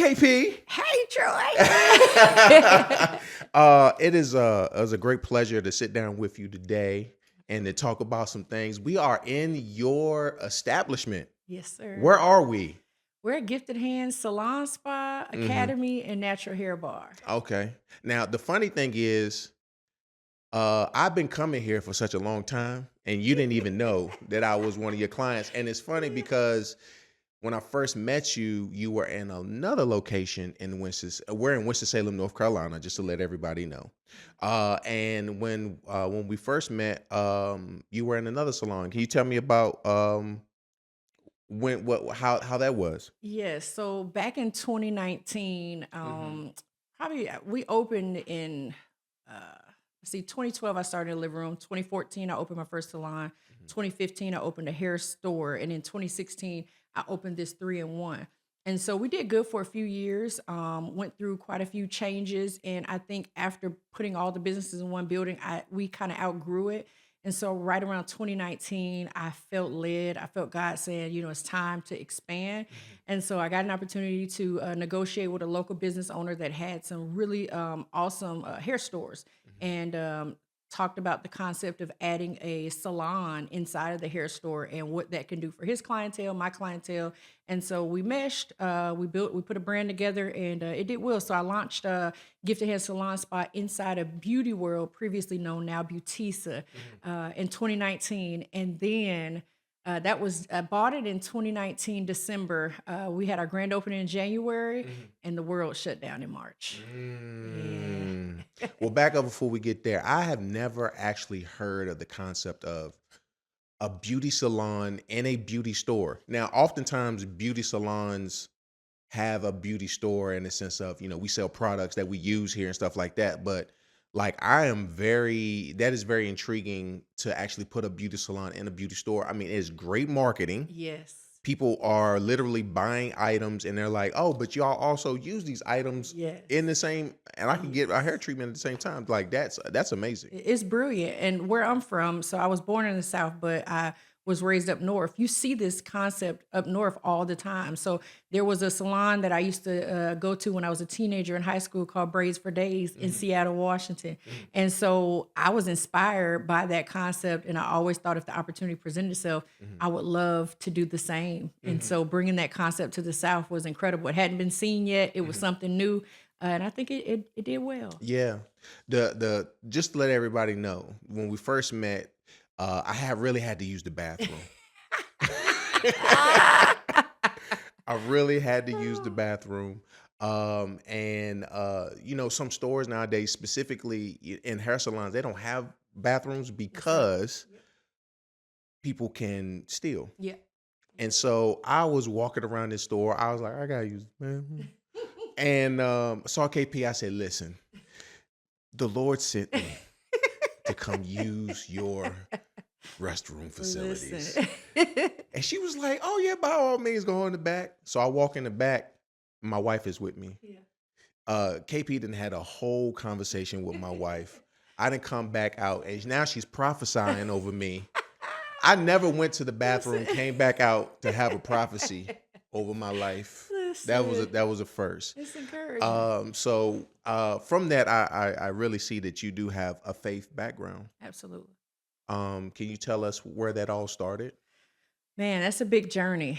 KP. Hey, Troy. It was a great pleasure to sit down with you today and to talk about some things. We are in your establishment. Yes, sir. Where are we? We're at Gifted Hands Salon Spa Academy and Natural Hair Bar. Okay. Now, the funny thing is, I've been coming here for such a long time, and you didn't even know that I was one of your clients. And it's funny because when I first met you, you were in another location in we're in Winston-Salem, North Carolina, just to let everybody know. And when we first met, you were in another salon. Can you tell me about how that was? Yes. So back in 2019, probably we opened in, let's see, 2012, I started in the living room. 2014, I opened my first salon. 2015, I opened a hair store. And in 2016, I opened this 3-in-1. And so we did good for a few years, went through quite a few changes. And I think after putting all the businesses in one building, we kind of outgrew it. And so right around 2019, I felt led. I felt God saying, it's time to expand. And so I got an opportunity to negotiate with a local business owner that had some really awesome hair stores. And talked about the concept of adding a salon inside of the hair store and what that can do for his clientele, my clientele. And so we meshed, we put a brand together, and it did well. So I launched Gifted Hair Salon Spa inside of Beauty World, previously known now Beautisa, in 2019. And then I bought it in 2019, December. We had our grand opening in January, and the world shut down in March. Well, back up before we get there. I have never actually heard of the concept of a beauty salon in a beauty store. Now, oftentimes beauty salons have a beauty store in the sense of, we sell products that we use here and stuff like that. But like, that is very intriguing to actually put a beauty salon in a beauty store. I mean, it's great marketing. Yes. People are literally buying items and they're like, oh, but y'all also use these items in the same, and I can get a hair treatment at the same time. Like, that's amazing. It's brilliant. And where I'm from, so I was born in the South, but I was raised up north. You see this concept up north all the time. So there was a salon that I used to go to when I was a teenager in high school called Braids for Days in Seattle, Washington. And so I was inspired by that concept. And I always thought if the opportunity presented itself, I would love to do the same. And so bringing that concept to the South was incredible. It hadn't been seen yet. It was something new. And I think it did well. Yeah. Just to let everybody know, when we first met, I really had to use the bathroom. I really had to use the bathroom. Some stores nowadays, specifically in hair salons, they don't have bathrooms because people can steal. Yeah. And so I was walking around this store. I was like, I gotta use the bathroom. And saw KP. I said, listen, the Lord sent me to come use your restroom facilities. And she was like, oh yeah, by all means, go in the back. So I walk in the back. My wife is with me. Yeah. KP done had a whole conversation with my wife. I didn't come back out, and now she's prophesying over me. I never went to the bathroom, came back out to have a prophecy over my life. That was a first. It's encouraging. So from that, I really see that you do have a faith background. Absolutely. Can you tell us where that all started? Man, that's a big journey.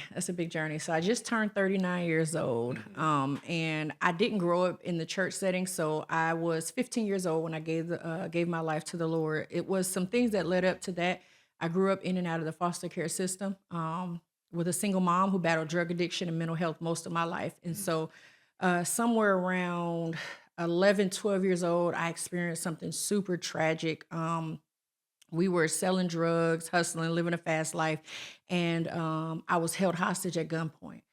So I just turned 39 years old, and I didn't grow up in the church setting. So I was 15 years old when I gave my life to the Lord. It was some things that led up to that. I grew up in and out of the foster care system with a single mom who battled drug addiction and mental health most of my life. And so somewhere around 11, 12 years old, I experienced something super tragic. We were selling drugs, hustling, living a fast life, and I was held hostage at gunpoint.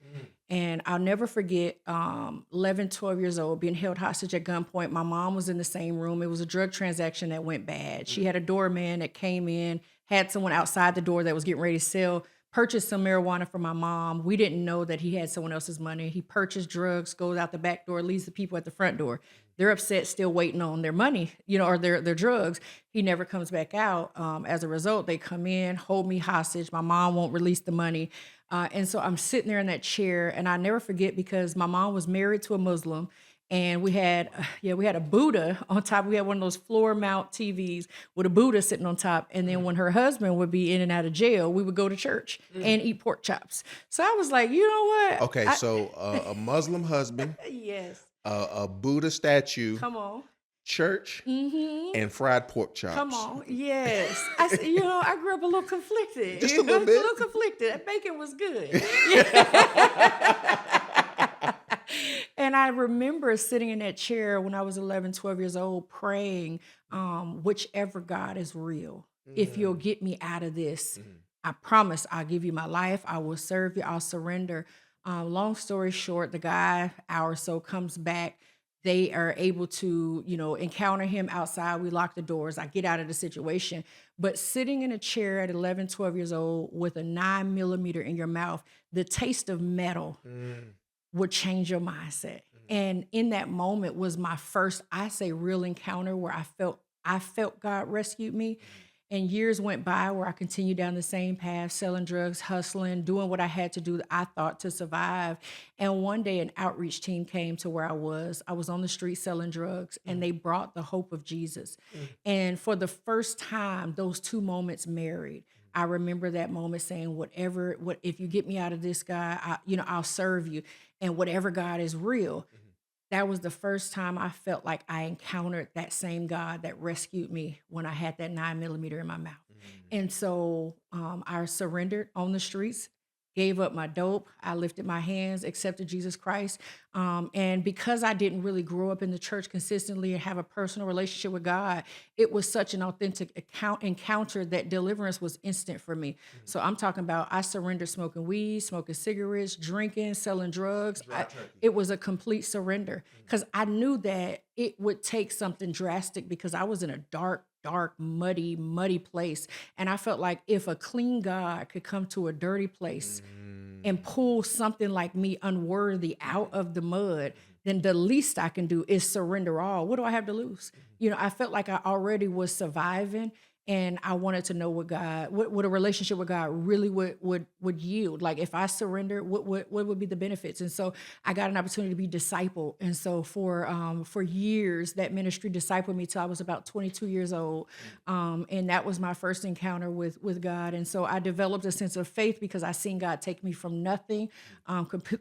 And I'll never forget 11, 12 years old, being held hostage at gunpoint. My mom was in the same room. It was a drug transaction that went bad. She had a doorman that came in, had someone outside the door that was getting ready to sell, purchased some marijuana for my mom. We didn't know that he had someone else's money. He purchased drugs, goes out the back door, leaves the people at the front door. They're upset, still waiting on their money, or their drugs. He never comes back out. As a result, they come in, hold me hostage. My mom won't release the money. And so I'm sitting there in that chair, and I never forget because my mom was married to a Muslim, and we had a Buddha on top. We had one of those floor mount TVs with a Buddha sitting on top. And then when her husband would be in and out of jail, we would go to church and eat pork chops. So I was like, you know what? Okay, so a Muslim husband, Yes. a Buddha statue, Come on. church, and fried pork chops. Come on. Yes. I grew up a little conflicted. Just a little bit. A little conflicted. That bacon was good. And I remember sitting in that chair when I was 11, 12 years old, praying, whichever God is real, if you'll get me out of this, I promise I'll give you my life. I will serve you. I'll surrender. Long story short, the guy, hour or so, comes back. They are able to, encounter him outside. We lock the doors. I get out of the situation. But sitting in a chair at 11, 12 years old with a 9mm in your mouth, the taste of metal would change your mindset. And in that moment was my first, I say, real encounter where I felt God rescued me. And years went by where I continued down the same path, selling drugs, hustling, doing what I had to do, I thought, to survive. And one day an outreach team came to where I was. I was on the street selling drugs, and they brought the hope of Jesus. And for the first time, those two moments married. I remember that moment saying, if you get me out of this, guy, I'll serve you. And whatever God is real. That was the first time I felt like I encountered that same God that rescued me when I had that 9mm in my mouth. And so I surrendered on the streets, gave up my dope. I lifted my hands, accepted Jesus Christ. And because I didn't really grow up in the church consistently and have a personal relationship with God, it was such an authentic encounter that deliverance was instant for me. So I'm talking about I surrendered smoking weed, smoking cigarettes, drinking, selling drugs. It was a complete surrender because I knew that it would take something drastic because I was in a dark, muddy place. And I felt like if a clean God could come to a dirty place and pull something like me unworthy out of the mud, then the least I can do is surrender all. What do I have to lose? I felt like I already was surviving, and I wanted to know what a relationship with God really would yield. Like if I surrendered, what would be the benefits? And so I got an opportunity to be discipled. And so for years, that ministry discipled me till I was about 22 years old. And that was my first encounter with God. And so I developed a sense of faith because I seen God take me from nothing,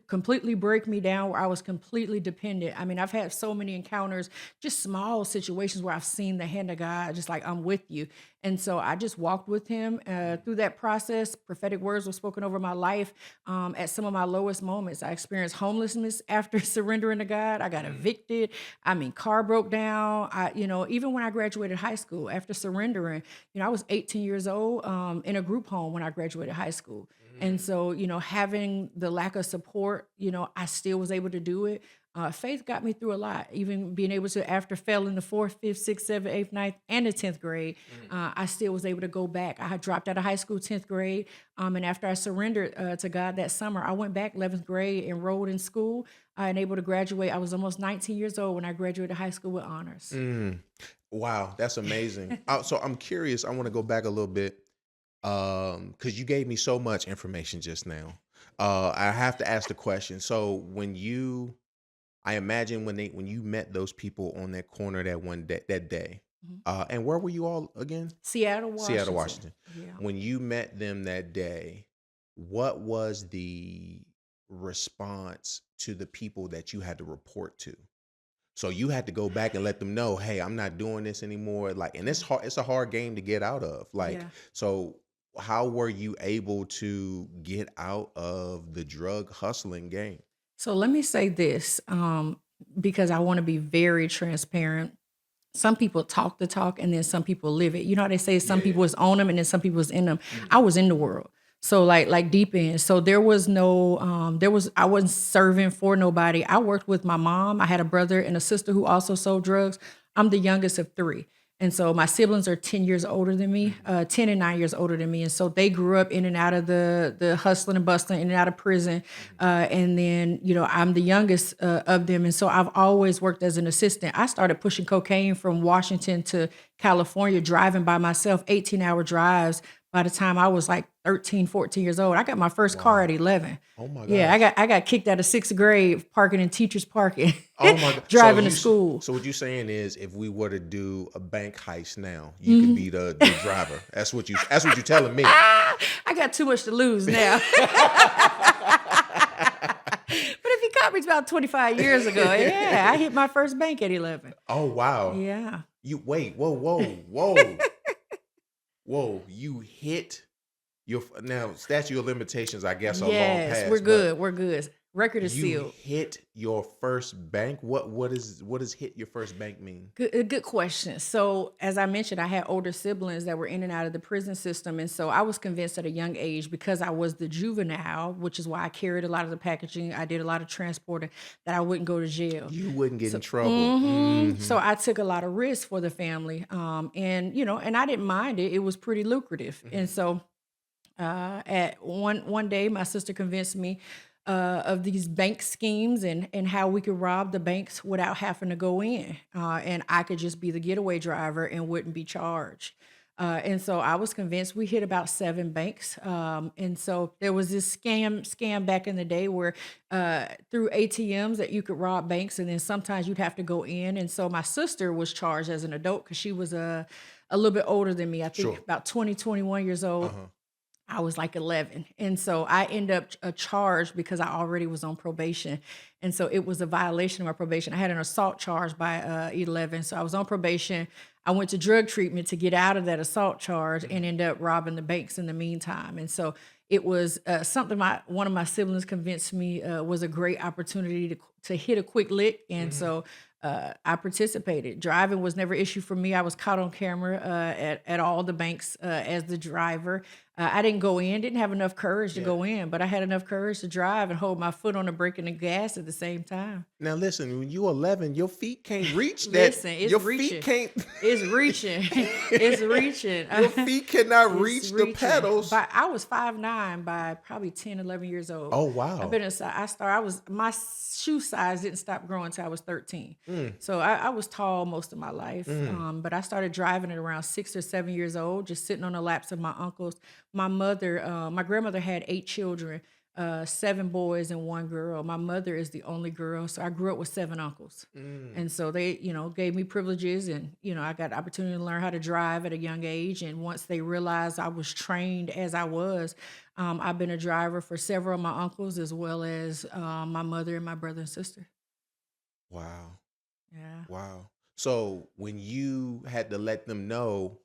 completely break me down where I was completely dependent. I mean, I've had so many encounters, just small situations where I've seen the hand of God, just like, I'm with you. And so I just walked with him through that process. Prophetic words were spoken over my life at some of my lowest moments. I experienced homelessness after surrendering to God. I got evicted. Car broke down. Even when I graduated high school after surrendering, I was 18 years old in a group home when I graduated high school. And so, having the lack of support, I still was able to do it. Faith got me through a lot, even being able to, after failing the 4th, 5th, 6th, 7th, 8th, 9th, and the 10th grade, I still was able to go back. I had dropped out of high school, 10th grade. And after I surrendered to God that summer, I went back 11th grade, enrolled in school, and able to graduate. I was almost 19 years old when I graduated high school with honors. Wow, that's amazing. So I'm curious. I want to go back a little bit because you gave me so much information just now. I have to ask the question. So I imagine when you met those people on that corner that day, and where were you all again? Seattle, Washington. Yeah. When you met them that day, what was the response to the people that you had to report to? So you had to go back and let them know, hey, I'm not doing this anymore. And it's hard. It's a hard game to get out of. So how were you able to get out of the drug hustling game? So let me say this, because I want to be very transparent. Some people talk the talk and then some people live it. You know how they say some people is on them and then some people is in them. I was in the world. So like deep in. So there was no, I wasn't serving for nobody. I worked with my mom. I had a brother and a sister who also sold drugs. I'm the youngest of 3. And so my siblings are 10 years older than me, 10 and 9 years older than me. And so they grew up in and out of the hustling and bustling, in and out of prison. And then, I'm the youngest of them. And so I've always worked as an assistant. I started pushing cocaine from Washington to California, driving by myself, 18-hour drives. By the time I was like 13, 14 years old, I got my first car at 11. Oh my Yeah, gosh. I got kicked out of sixth grade parking in teachers parking, Oh my God. driving to school. So what you're saying is, if we were to do a bank heist now, you could be the driver. That's what you're telling me. I got too much to lose now. But if you caught me about 25 years ago, yeah, I hit my first bank at 11. Oh wow. Yeah. You wait. Whoa. Whoa. You hit your now statute of limitations, I guess, are long Yes, past. we're but good. We're good. Record is You sealed. hit your first bank. What does hit your first bank mean? Good question. So, as I mentioned, I had older siblings that were in and out of the prison system. And so I was convinced at a young age, because I was the juvenile, which is why I carried a lot of the packaging, I did a lot of transporting, that I wouldn't go to jail. You wouldn't get in trouble. So I took a lot of risks for the family. And I didn't mind it. It was pretty lucrative. And so at one day, my sister convinced me of these bank schemes and how we could rob the banks without having to go in. And I could just be the getaway driver and wouldn't be charged. And so I was convinced. We hit about 7 banks. And so there was this scam back in the day where through ATMs that you could rob banks, and then sometimes you'd have to go in. And so my sister was charged as an adult because she was a little bit older than me. I think Sure. about 20, 21 years old. I was like 11. And so I ended up charged because I already was on probation. And so it was a violation of my probation. I had an assault charge by 11. So I was on probation. I went to drug treatment to get out of that assault charge and ended up robbing the banks in the meantime. And so it was something one of my siblings convinced me was a great opportunity to hit a quick lick. And so I participated. Driving was never an issue for me. I was caught on camera at all the banks as the driver. I didn't go in, didn't have enough courage to go in, but I had enough courage to drive and hold my foot on the brake and the gas at the same time. Now listen, when you're 11, your feet can't reach that. Listen, it's your reaching. feet can't. It's reaching. It's reaching. Your feet cannot It's reach the reaching. pedals. But I was 5'9" by probably 10, 11 years old. Oh wow. I've been inside. My shoe size didn't stop growing until I was 13. So I was tall most of my life. But I started driving at around 6 or 7 years old, just sitting on the laps of my uncles. My grandmother had 8 children, 7 boys and 1 girl. My mother is the only girl, so I grew up with 7 uncles. And so they, gave me privileges, and, I got the opportunity to learn how to drive at a young age. And once they realized I was trained as I was, I've been a driver for several of my uncles, as well as my mother and my brother and sister. Wow. Yeah. Wow. So when you had to let them know,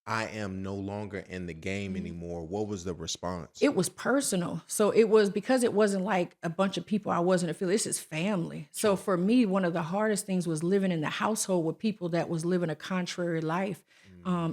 I am no longer in the game anymore, what was the response? It was personal. So it was because it wasn't like a bunch of people I wasn't affiliated. This is family. So for me, one of the hardest things was living in the household with people that was living a contrary life.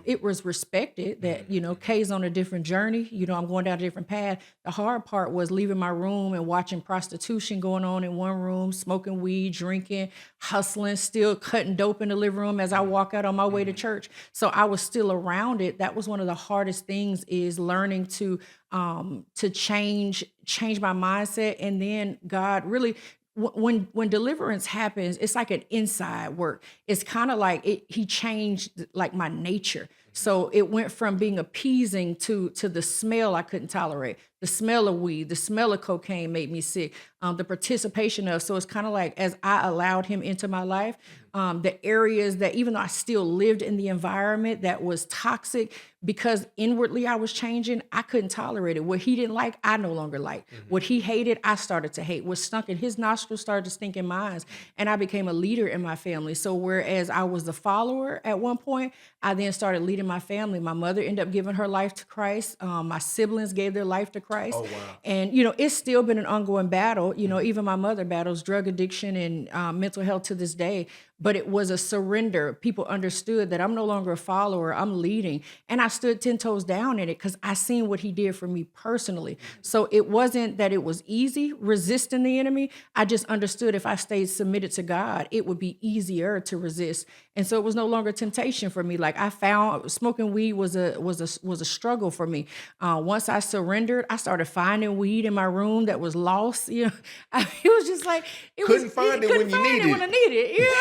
It was respected that, Kay's on a different journey. I'm going down a different path. The hard part was leaving my room and watching prostitution going on in one room, smoking weed, drinking, hustling, still cutting dope in the living room as I walk out on my way to church. So I was still around it. That was one of the hardest things, is learning to change my mindset. And then God really, when deliverance happens, it's like an inside work. It's kind of like he changed like my nature. So it went from being appeasing to the smell I couldn't tolerate. The smell of weed, the smell of cocaine made me sick. The participation of, so it's kind of like, as I allowed him into my life, the areas that, even though I still lived in the environment that was toxic, because inwardly I was changing, I couldn't tolerate it. What he didn't like, I no longer liked. What he hated, I started to hate. What stunk in his nostrils started to stink in mine. And I became a leader in my family. So whereas I was the follower at one point, I then started leading my family. My mother ended up giving her life to Christ. My siblings gave their life to Christ. Oh, wow. And, it's still been an ongoing battle. Even my mother battles drug addiction and mental health to this day. but it was a surrender. People understood that I'm no longer a follower, I'm leading. And I stood 10 toes down in it because I seen what he did for me personally. So it wasn't that it was easy resisting the enemy. I just understood if I stayed submitted to God, it would be easier to resist. And so it was no longer temptation for me. Like I found smoking weed was a struggle for me. Once I surrendered, I started finding weed in my room that was lost. You know, it was just like Couldn't find it when you needed it. when I needed it. Yeah.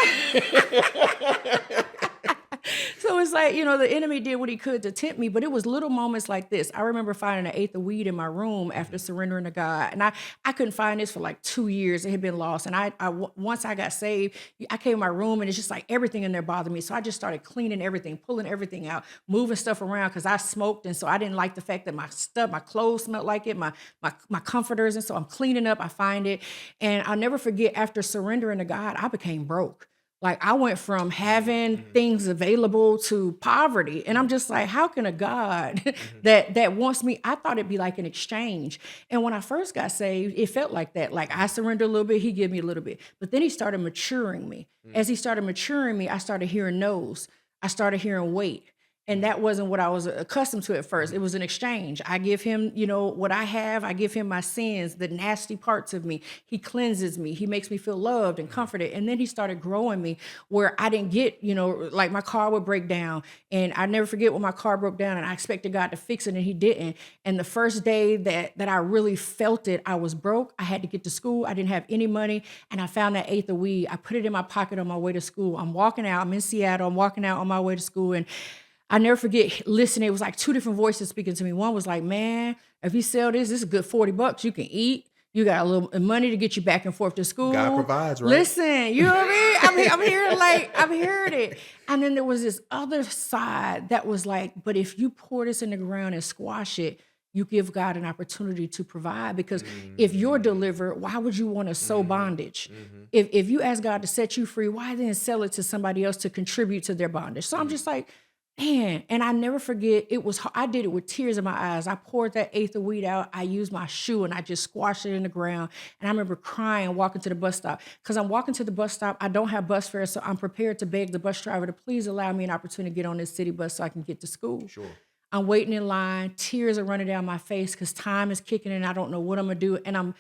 So it's like, the enemy did what he could to tempt me, but it was little moments like this. I remember finding an eighth of weed in my room after surrendering to God. And I couldn't find this for like 2 years. It had been lost. And once I got saved, I came in my room and it's just like everything in there bothered me. So I just started cleaning everything, pulling everything out, moving stuff around because I smoked. And so I didn't like the fact that my clothes smelled like it, my comforters. And so I'm cleaning up, I find it. And I'll never forget, after surrendering to God, I became broke. Like I went from having things available to poverty. And I'm just like, how can a God that wants me? I thought it'd be like an exchange. And when I first got saved, it felt like that. Like I surrendered a little bit, he gave me a little bit. But then he started maturing me. As he started maturing me, I started hearing no's. I started hearing wait. And that wasn't what I was accustomed to at first. It was an exchange. I give him, what I have. I give him my sins, the nasty parts of me. He cleanses me. He makes me feel loved and comforted. And then he started growing me where I didn't get, like my car would break down. And I never forget when my car broke down and I expected God to fix it and he didn't. And the first day that I really felt it, I was broke. I had to get to school. I didn't have any money. And I found that eighth of weed. I put it in my pocket on my way to school. I'm walking out. I'm in Seattle. I'm walking out on my way to school. And I never forget listening. It was like two different voices speaking to me. One was like, man, if you sell this is a good $40. You can eat. You got a little money to get you back and forth to school. God provides, right? Listen, you know what I mean? I'm hearing it. And then there was this other side that was like, but if you pour this in the ground and squash it, you give God an opportunity to provide. Because if you're delivered, why would you want to sow bondage? If you ask God to set you free, why then sell it to somebody else to contribute to their bondage? So I'm just like, man, and I never forget, I did it with tears in my eyes. I poured that eighth of weed out. I used my shoe and I just squashed it in the ground. And I remember crying, walking to the bus stop. Because I'm walking to the bus stop, I don't have bus fare, so I'm prepared to beg the bus driver to please allow me an opportunity to get on this city bus so I can get to school. Sure. I'm waiting in line, tears are running down my face because time is kicking and I don't know what I'm gonna do. And I'm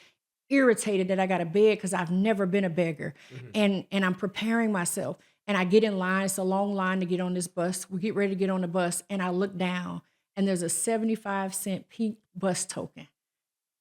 irritated that I got to beg because I've never been a beggar. And I'm preparing myself. And I get in line. It's a long line to get on this bus. We get ready to get on the bus. And I look down and there's a 75-cent pink bus token.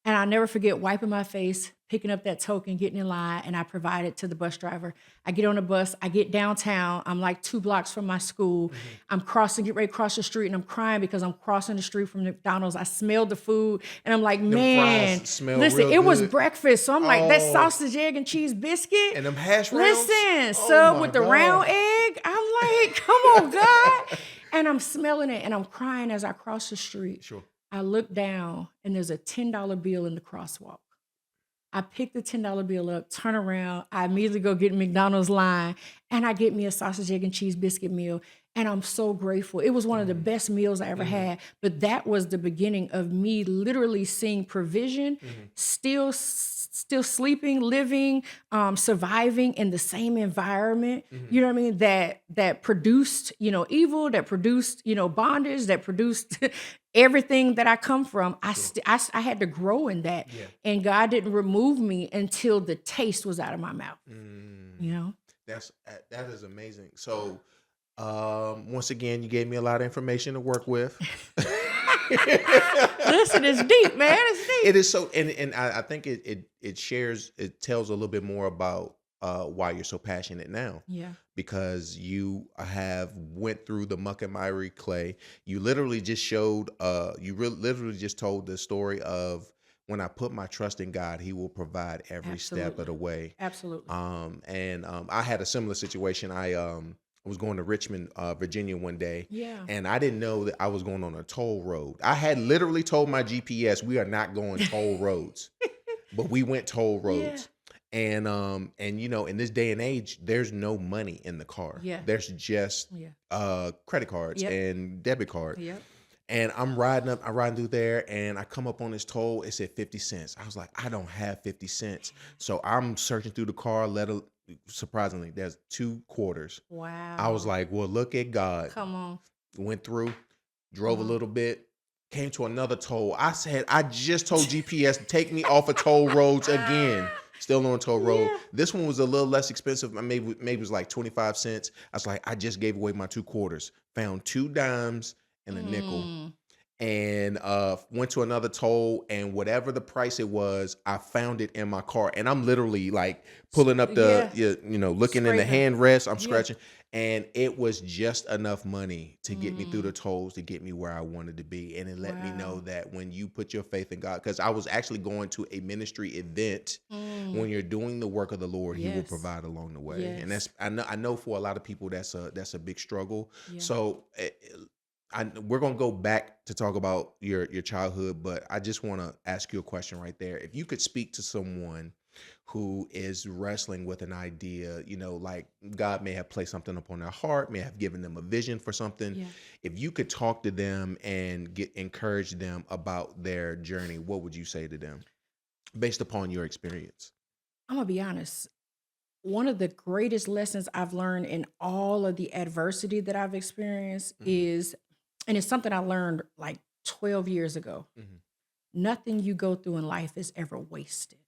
And I'll never forget wiping my face, picking up that token, getting in line, and I provide it to the bus driver. I get on the bus. I get downtown. I'm like 2 blocks from my school. I'm get ready to cross the street, and I'm crying because I'm crossing the street from McDonald's. I smelled the food, and I'm like, man, listen, it was breakfast. So I'm like, that sausage, egg, and cheese biscuit. And them hash browns. Listen, sub with the round egg. I'm like, come on, God. And I'm smelling it, and I'm crying as I cross the street. Sure. I look down, and there's a $10 bill in the crosswalk. I pick the $10 bill up, turn around. I immediately go get McDonald's line, and I get me a sausage, egg, and cheese biscuit meal. And I'm so grateful. It was one of the best meals I ever had. But that was the beginning of me literally seeing provision, still sleeping, living, surviving in the same environment. You know what I mean? That produced, evil, that produced, bondage, that produced everything that I come from. I had to grow in that. Yeah. And God didn't remove me until the taste was out of my mouth. That is amazing. So once again, you gave me a lot of information to work with. Listen, it's deep, man. It's deep. It is so, and I think it tells a little bit more about why you're so passionate now. Yeah. Because you have went through the muck and miry clay. You literally just literally just told the story of when I put my trust in God, He will provide every step of the way. Absolutely. I had a similar situation. I was going to Richmond, Virginia one day. Yeah. And I didn't know that I was going on a toll road. I had literally told my GPS, we are not going toll roads, but we went toll roads. Yeah. And in this day and age, there's no money in the car. Yeah. There's just credit cards and debit cards. Yep. And I'm riding through there, and I come up on this toll. It said 50 cents. I was like, I don't have 50 cents. So I'm searching through the car, surprisingly, there's 2 quarters. I was Wow. like, well, look at God. Come on. Went through, drove Come a on. little bit, came to another toll. I said, I just told GPS to take me off of toll roads again. Still on toll road. Yeah. This one was a little less expensive. Maybe it was like 25 cents. I was like, I just gave away my 2 quarters. Found 2 dimes and a nickel. Mm. And went to another toll, and whatever the price it was, I found it in my car, and I'm literally like pulling up Yeah. looking in the Scraping. handrest, I'm Yeah. scratching, and it was just enough money to get me through the Mm. tolls to get me where I wanted to be. And it let me know Wow. that when you put your faith in God, because I was actually going to a ministry event. Mm. When you're doing the work of the Lord, He will Yes. provide along the way. And Yes. I know for a lot of people that's a big struggle. Yeah. So we're gonna go back to talk about your childhood, but I just want to ask you a question right there. If you could speak to someone who is wrestling with an idea, like God may have placed something upon their heart, may have given them a vision for something. Yeah. If you could talk to them and encourage them about their journey, what would you say to them based upon your experience? I'm gonna be honest. One of the greatest lessons I've learned in all of the adversity that I've experienced Hmm. is, and it's something I learned like 12 years ago. Hmm. Nothing you go through in life is ever wasted.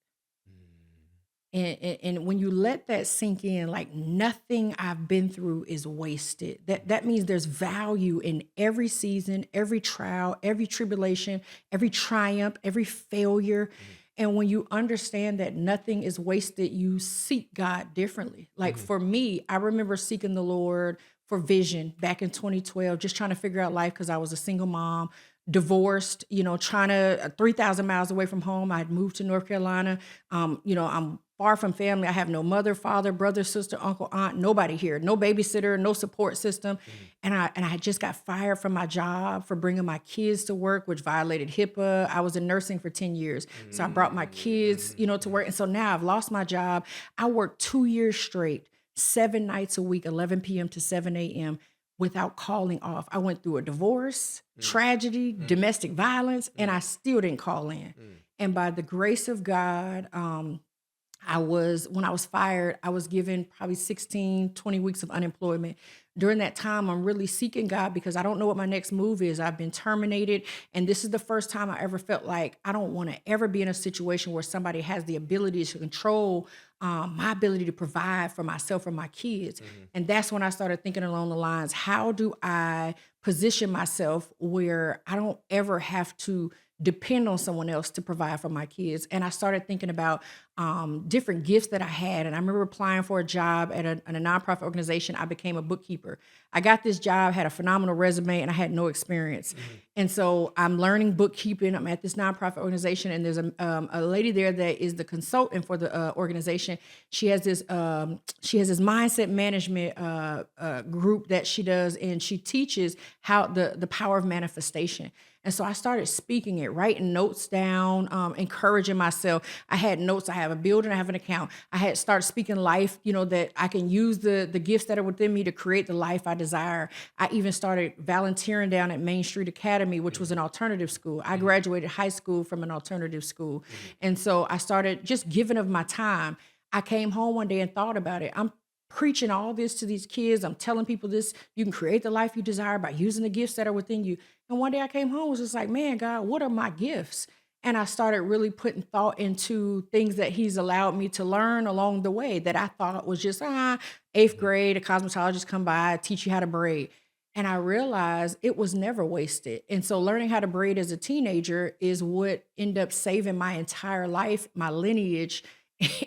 Hmm. And when you let that sink in, like nothing I've been through is wasted. That means there's value in every season, every trial, every tribulation, every triumph, every failure. Hmm. And when you understand that nothing is wasted, you seek God differently. Like Hmm. for me, I remember seeking the Lord for vision back in 2012, just trying to figure out life because I was a single mom, divorced, trying to 3,000 miles away from home. I had moved to North Carolina. I'm far from family. I have no mother, father, brother, sister, uncle, aunt, nobody here, no babysitter, no support system. Hmm. And I had just got fired from my job for bringing my kids to work, which violated HIPAA. I was in nursing for 10 years. So I brought my kids, to work. And so now I've lost my job. I worked 2 years straight, 7 nights a week, 11 p.m. to 7 a.m. without calling off. I went through a divorce, tragedy, domestic violence, and I still didn't call in. And by the grace of God, when I was fired, I was given probably 16, 20 weeks of unemployment. During that time, I'm really seeking God because I don't know what my next move is. I've been terminated. And this is the first time I ever felt like I don't want to ever be in a situation where somebody has the ability to control my ability to provide for myself or my kids. Hmm. And that's when I started thinking along the lines, how do I position myself where I don't ever have to depend on someone else to provide for my kids? And I started thinking about different gifts that I had. And I remember applying for a job at a nonprofit organization. I became a bookkeeper. I got this job, had a phenomenal resume, and I had no experience. And so I'm learning bookkeeping. I'm at this nonprofit organization, and there's a lady there that is the consultant for the organization. She has this mindset management group that she does, and she teaches how the power of manifestation. And so I started speaking it, writing notes down, encouraging myself. I had notes. I have a building. I have an account. I had started speaking life, that I can use the gifts that are within me to create the life I desire. I even started volunteering down at Main Street Academy, which was an alternative school. I graduated high school from an alternative school. And so I started just giving of my time. I came home one day and thought about it. I'm preaching all this to these kids. I'm telling people this, you can create the life you desire by using the gifts that are within you. And one day I came home, was just like, man, God, what are my gifts? And I started really putting thought into things that he's allowed me to learn along the way that I thought was just, eighth grade, a cosmetologist come by, teach you how to braid. And I realized it was never wasted. And so learning how to braid as a teenager is what ended up saving my entire life, my lineage,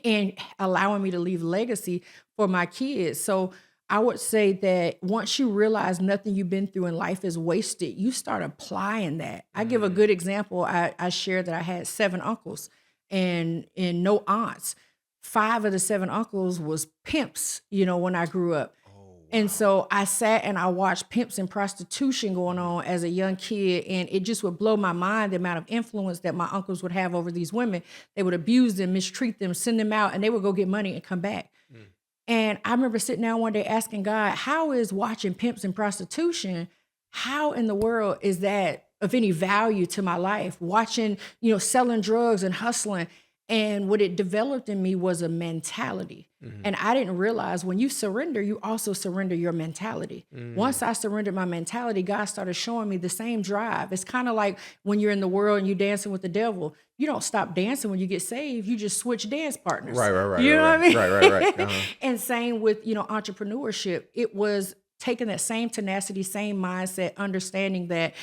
and allowing me to leave legacy for my kids. So I would say that once you realize nothing you've been through in life is wasted, you start applying that. I give a good example. I shared that I had 7 uncles and no aunts. 5 of the 7 uncles was pimps, when I grew up. Oh, And wow. so I sat and I watched pimps and prostitution going on as a young kid, and it just would blow my mind the amount of influence that my uncles would have over these women. They would abuse them, mistreat them, send them out, and they would go get money and come back. Mm. And I remember sitting down one day asking God, how is watching pimps and prostitution, how in the world is that of any value to my life? Watching, selling drugs and hustling. And what it developed in me was a mentality. And I didn't realize when you surrender, you also surrender your mentality. Once I surrendered my mentality, God started showing me the same drive. It's kind of like when you're in the world and you're dancing with the devil. You don't stop dancing when you get saved. You just switch dance partners. Right. You know what I mean? Right. Uh-huh. And same with, entrepreneurship. It was taking that same tenacity, same mindset, understanding that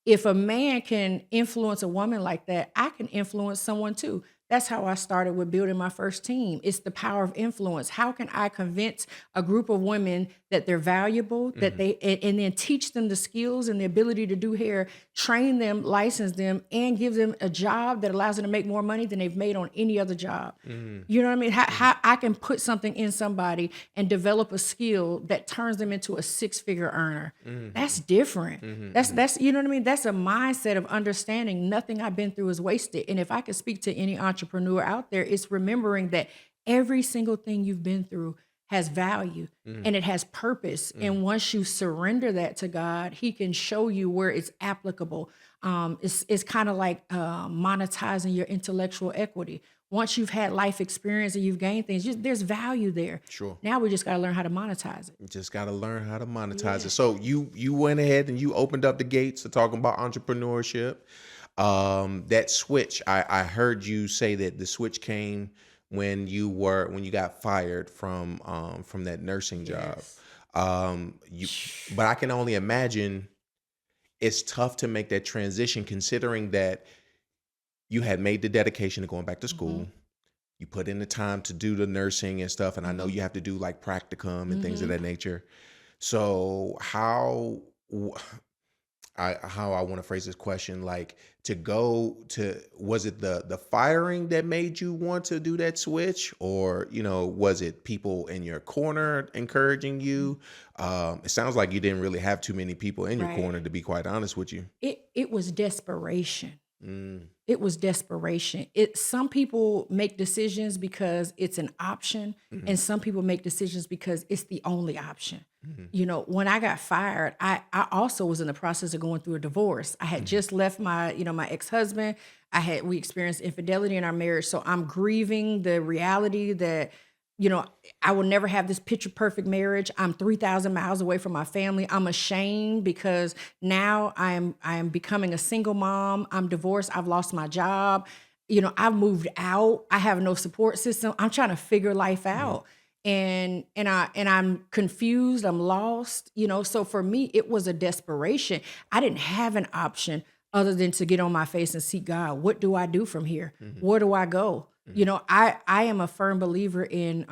if a man can influence a woman like that, I can influence someone too. That's how I started with building my first team. It's the power of influence. How can I convince a group of women that they're valuable, that and then teach them the skills and the ability to do hair, train them, license them, and give them a job that allows them to make more money than they've made on any other job. You know what I mean? How I can put something in somebody and develop a skill that turns them into a six-figure earner. That's different. That's you know what I mean? That's a mindset of understanding nothing I've been through is wasted. And if I could speak to any entrepreneur out there, it's remembering that every single thing you've been through has value and it has purpose. And once you surrender that to God, He can show you where it's applicable. It's kind of like monetizing your intellectual equity. Once you've had life experience and you've gained things, there's value there. Sure. Now we just got to learn how to monetize it. You just got to learn how to monetize it. So you went ahead and you opened up the gates to talking about entrepreneurship. That switch, I heard you say that the switch came when you got fired from that nursing job. But I can only imagine it's tough to make that transition, considering that you had made the dedication to going back to school. You put in the time to do the nursing and stuff, and I know you have to do like practicum and things of that nature. So how I want to phrase this question, like was it the firing that made you want to do that switch, or was it people in your corner encouraging you? It sounds like you didn't really have too many people in your corner, to be quite honest with you. It was desperation. It was desperation. Some people make decisions because it's an option, and some people make decisions because it's the only option. When I got fired, I also was in the process of going through a divorce. I had just left my ex-husband. We experienced infidelity in our marriage. So I'm grieving the reality that, I will never have this picture perfect marriage. I'm 3,000 miles away from my family. I'm ashamed because now I am becoming a single mom. I'm divorced. I've lost my job. I've moved out. I have no support system. I'm trying to figure life out. And I'm confused. I'm lost. So for me, it was a desperation. I didn't have an option other than to get on my face and seek God. What do I do from here? Where do I go? I am a firm believer in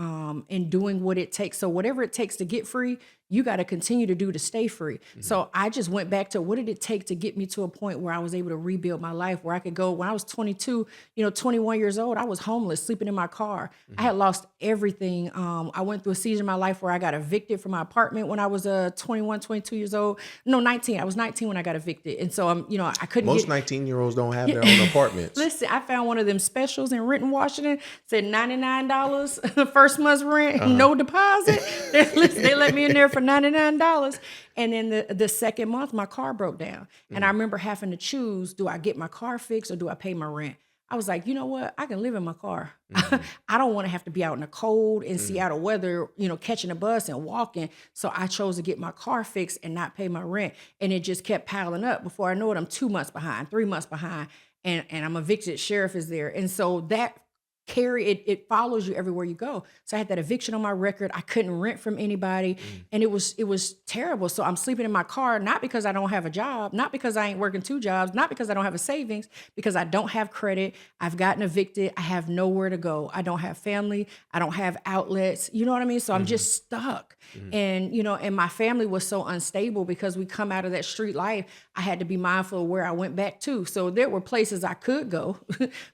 doing what it takes. So whatever it takes to get free, you got to continue to do to stay free. So I just went back to what did it take to get me to a point where I was able to rebuild my life, where I could go. When I was 22, 21 years old, I was homeless, sleeping in my car. I had lost everything. I went through a season in my life where I got evicted from my apartment when I was 21, 22 years old. No, 19. I was 19 when I got evicted. And so I couldn't Most 19-year-olds don't have their own apartments. Listen, I found one of them specials in Renton, Washington, said $99 first month's rent, no deposit. They let me in there for $99. And then the second month, my car broke down. And I remember having to choose, do I get my car fixed or do I pay my rent? I was like, you know what? I can live in my car. I don't want to have to be out in the cold in Seattle weather, catching a bus and walking. So I chose to get my car fixed and not pay my rent. And it just kept piling up. Before I know it, I'm 2 months behind, 3 months behind. And I'm evicted. Sheriff is there. And so that it follows you everywhere you go. So I had that eviction on my record. I couldn't rent from anybody. And it was terrible. So I'm sleeping in my car, not because I don't have a job, not because I ain't working 2 jobs, not because I don't have a savings, because I don't have credit. I've gotten evicted. I have nowhere to go. I don't have family. I don't have outlets. You know what I mean? So I'm just stuck. And, and my family was so unstable because we come out of that street life. I had to be mindful of where I went back to. So there were places I could go,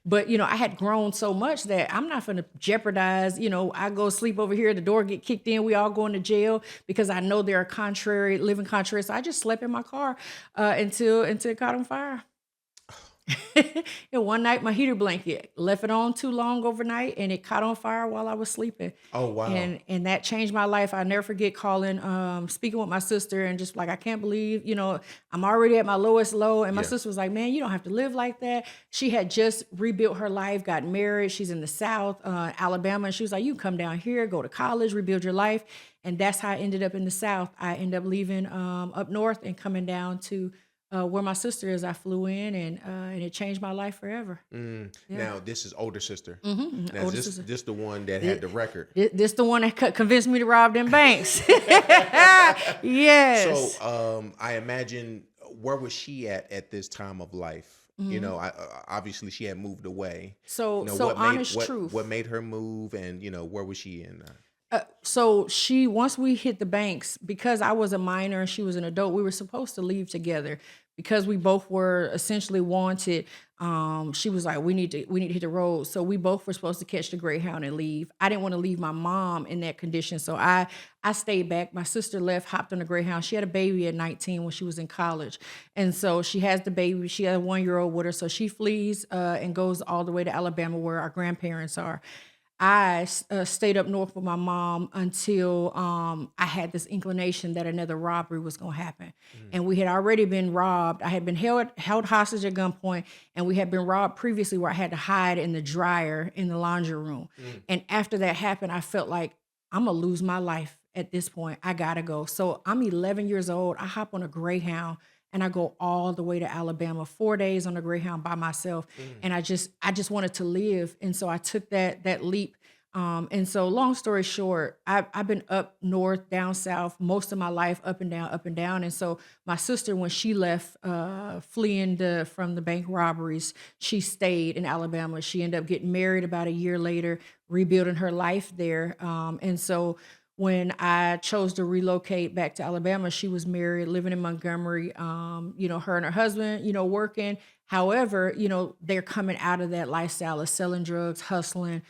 but, I had grown so much that I'm not going to jeopardize, I go sleep over here, the door get kicked in, we all go into jail because I know there are living contrary. So I just slept in my car until it caught on fire. And one night, my heater blanket left it on too long overnight, and it caught on fire while I was sleeping. Oh, wow. And that changed my life. I never forget calling, speaking with my sister, and just like, I can't believe, I'm already at my lowest low. And my sister was like, man, you don't have to live like that. She had just rebuilt her life, got married. She's in the South, Alabama, and she was like, you can come down here, go to college, rebuild your life. And that's how I ended up in the South. I ended up leaving up north and coming down to where my sister is. I flew in, and it changed my life forever. Yeah. Now, this is older sister. Mm-hmm. Now, is this the one that had the record? This the one that convinced me to rob them banks. Yes. So, I imagine, where was she at this time of life? Obviously she had moved away. So truth. What made her move, and where was she in? So once we hit the banks, because I was a minor and she was an adult, we were supposed to leave together because we both were essentially wanted. She was like, we need to hit the road. So we both were supposed to catch the Greyhound and leave. I didn't want to leave my mom in that condition. So I stayed back. My sister left, hopped on the Greyhound. She had a baby at 19 when she was in college. And so she has the baby. She had a 1-year-old with her. So she flees and goes all the way to Alabama where our grandparents are. I stayed up north with my mom until I had this inclination that another robbery was going to happen. And we had already been robbed. I had been held hostage at gunpoint, and we had been robbed previously where I had to hide in the dryer in the laundry room. And after that happened, I felt like I'm going to lose my life at this point. I got to go. So I'm 11 years old. I hop on a Greyhound, and I go all the way to Alabama, 4 days on the Greyhound by myself. And I just wanted to live. And so I took that leap. And so long story short, I've been up north, down south, most of my life, up and down. And so my sister, when she left, fleeing from the bank robberies, she stayed in Alabama. She ended up getting married about a year later, rebuilding her life there. And so when I chose to relocate back to Alabama, she was married, living in Montgomery, her and her husband, working. However, they're coming out of that lifestyle of selling drugs, hustling,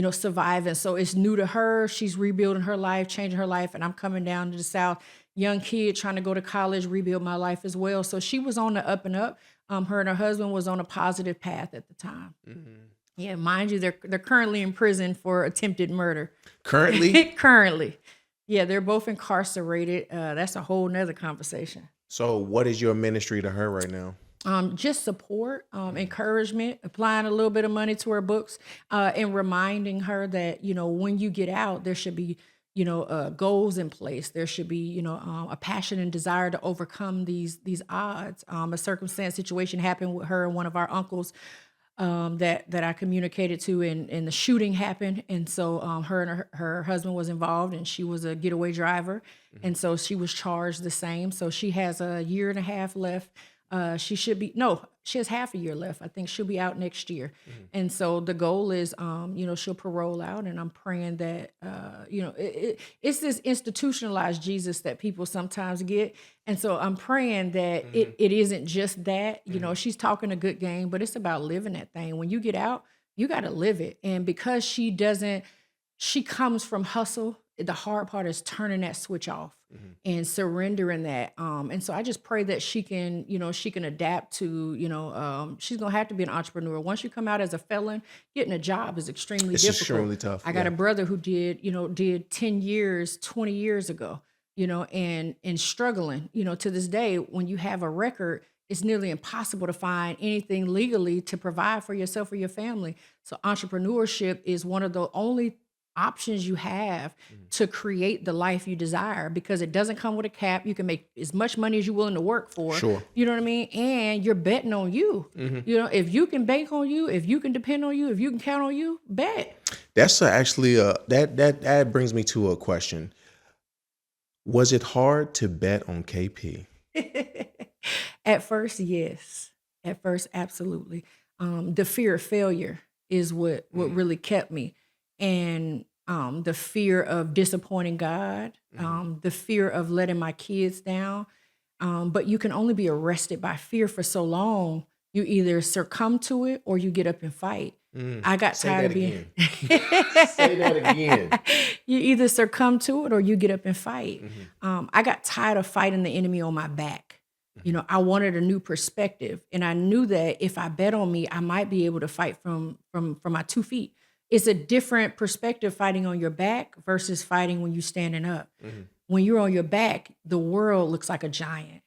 surviving. So it's new to her. She's rebuilding her life, changing her life. And I'm coming down to the South, young kid trying to go to college, rebuild my life as well. So she was on the up and up. Her and her husband was on a positive path at the time. Mm-hmm. Yeah, mind you, they're currently in prison for attempted murder. Currently? Currently. Yeah, they're both incarcerated. That's a whole nother conversation. So what is your ministry to her right now? Just support, encouragement, applying a little bit of money to her books, and reminding her that, when you get out, there should be, goals in place. There should be, a passion and desire to overcome these odds. A situation happened with her and one of our uncles that I communicated to, and the shooting happened. And so her and her husband was involved, and she was a getaway driver. Mm-hmm. And so she was charged the same. So she has a year and a half left. She has half a year left. I think she'll be out next year. Mm-hmm. And so the goal is, she'll parole out, and I'm praying that, it's this institutionalized Jesus that people sometimes get. And so I'm praying that it isn't just that, she's talking a good game, but it's about living that thing. When you get out, you got to live it. And because she comes from hustle, the hard part is turning that switch off and surrendering that. And so I just pray that she can adapt to, she's going to have to be an entrepreneur. Once you come out as a felon, getting a job is extremely difficult. It's extremely tough. I got a brother who did 10 years, 20 years ago, and struggling, to this day. When you have a record, it's nearly impossible to find anything legally to provide for yourself or your family. So entrepreneurship is one of the only options you have to create the life you desire, because it doesn't come with a cap. You can make as much money as you're willing to work for. Sure. You know what I mean? And you're betting on you. Mm-hmm. If you can bank on you, if you can depend on you, if you can count on you, bet. That's actually that brings me to a question. Was it hard to bet on KP? At first, yes. At first, absolutely. The fear of failure is what really kept me. And the fear of disappointing God, the fear of letting my kids down. But you can only be arrested by fear for so long. You either succumb to it or you get up and fight. I got tired of being. Say that again. You either succumb to it or you get up and fight. I got tired of fighting the enemy on my back. I wanted a new perspective. And I knew that if I bet on me, I might be able to fight from my 2 feet. It's a different perspective fighting on your back versus fighting when you're standing up. When you're on your back, the world looks like a giant.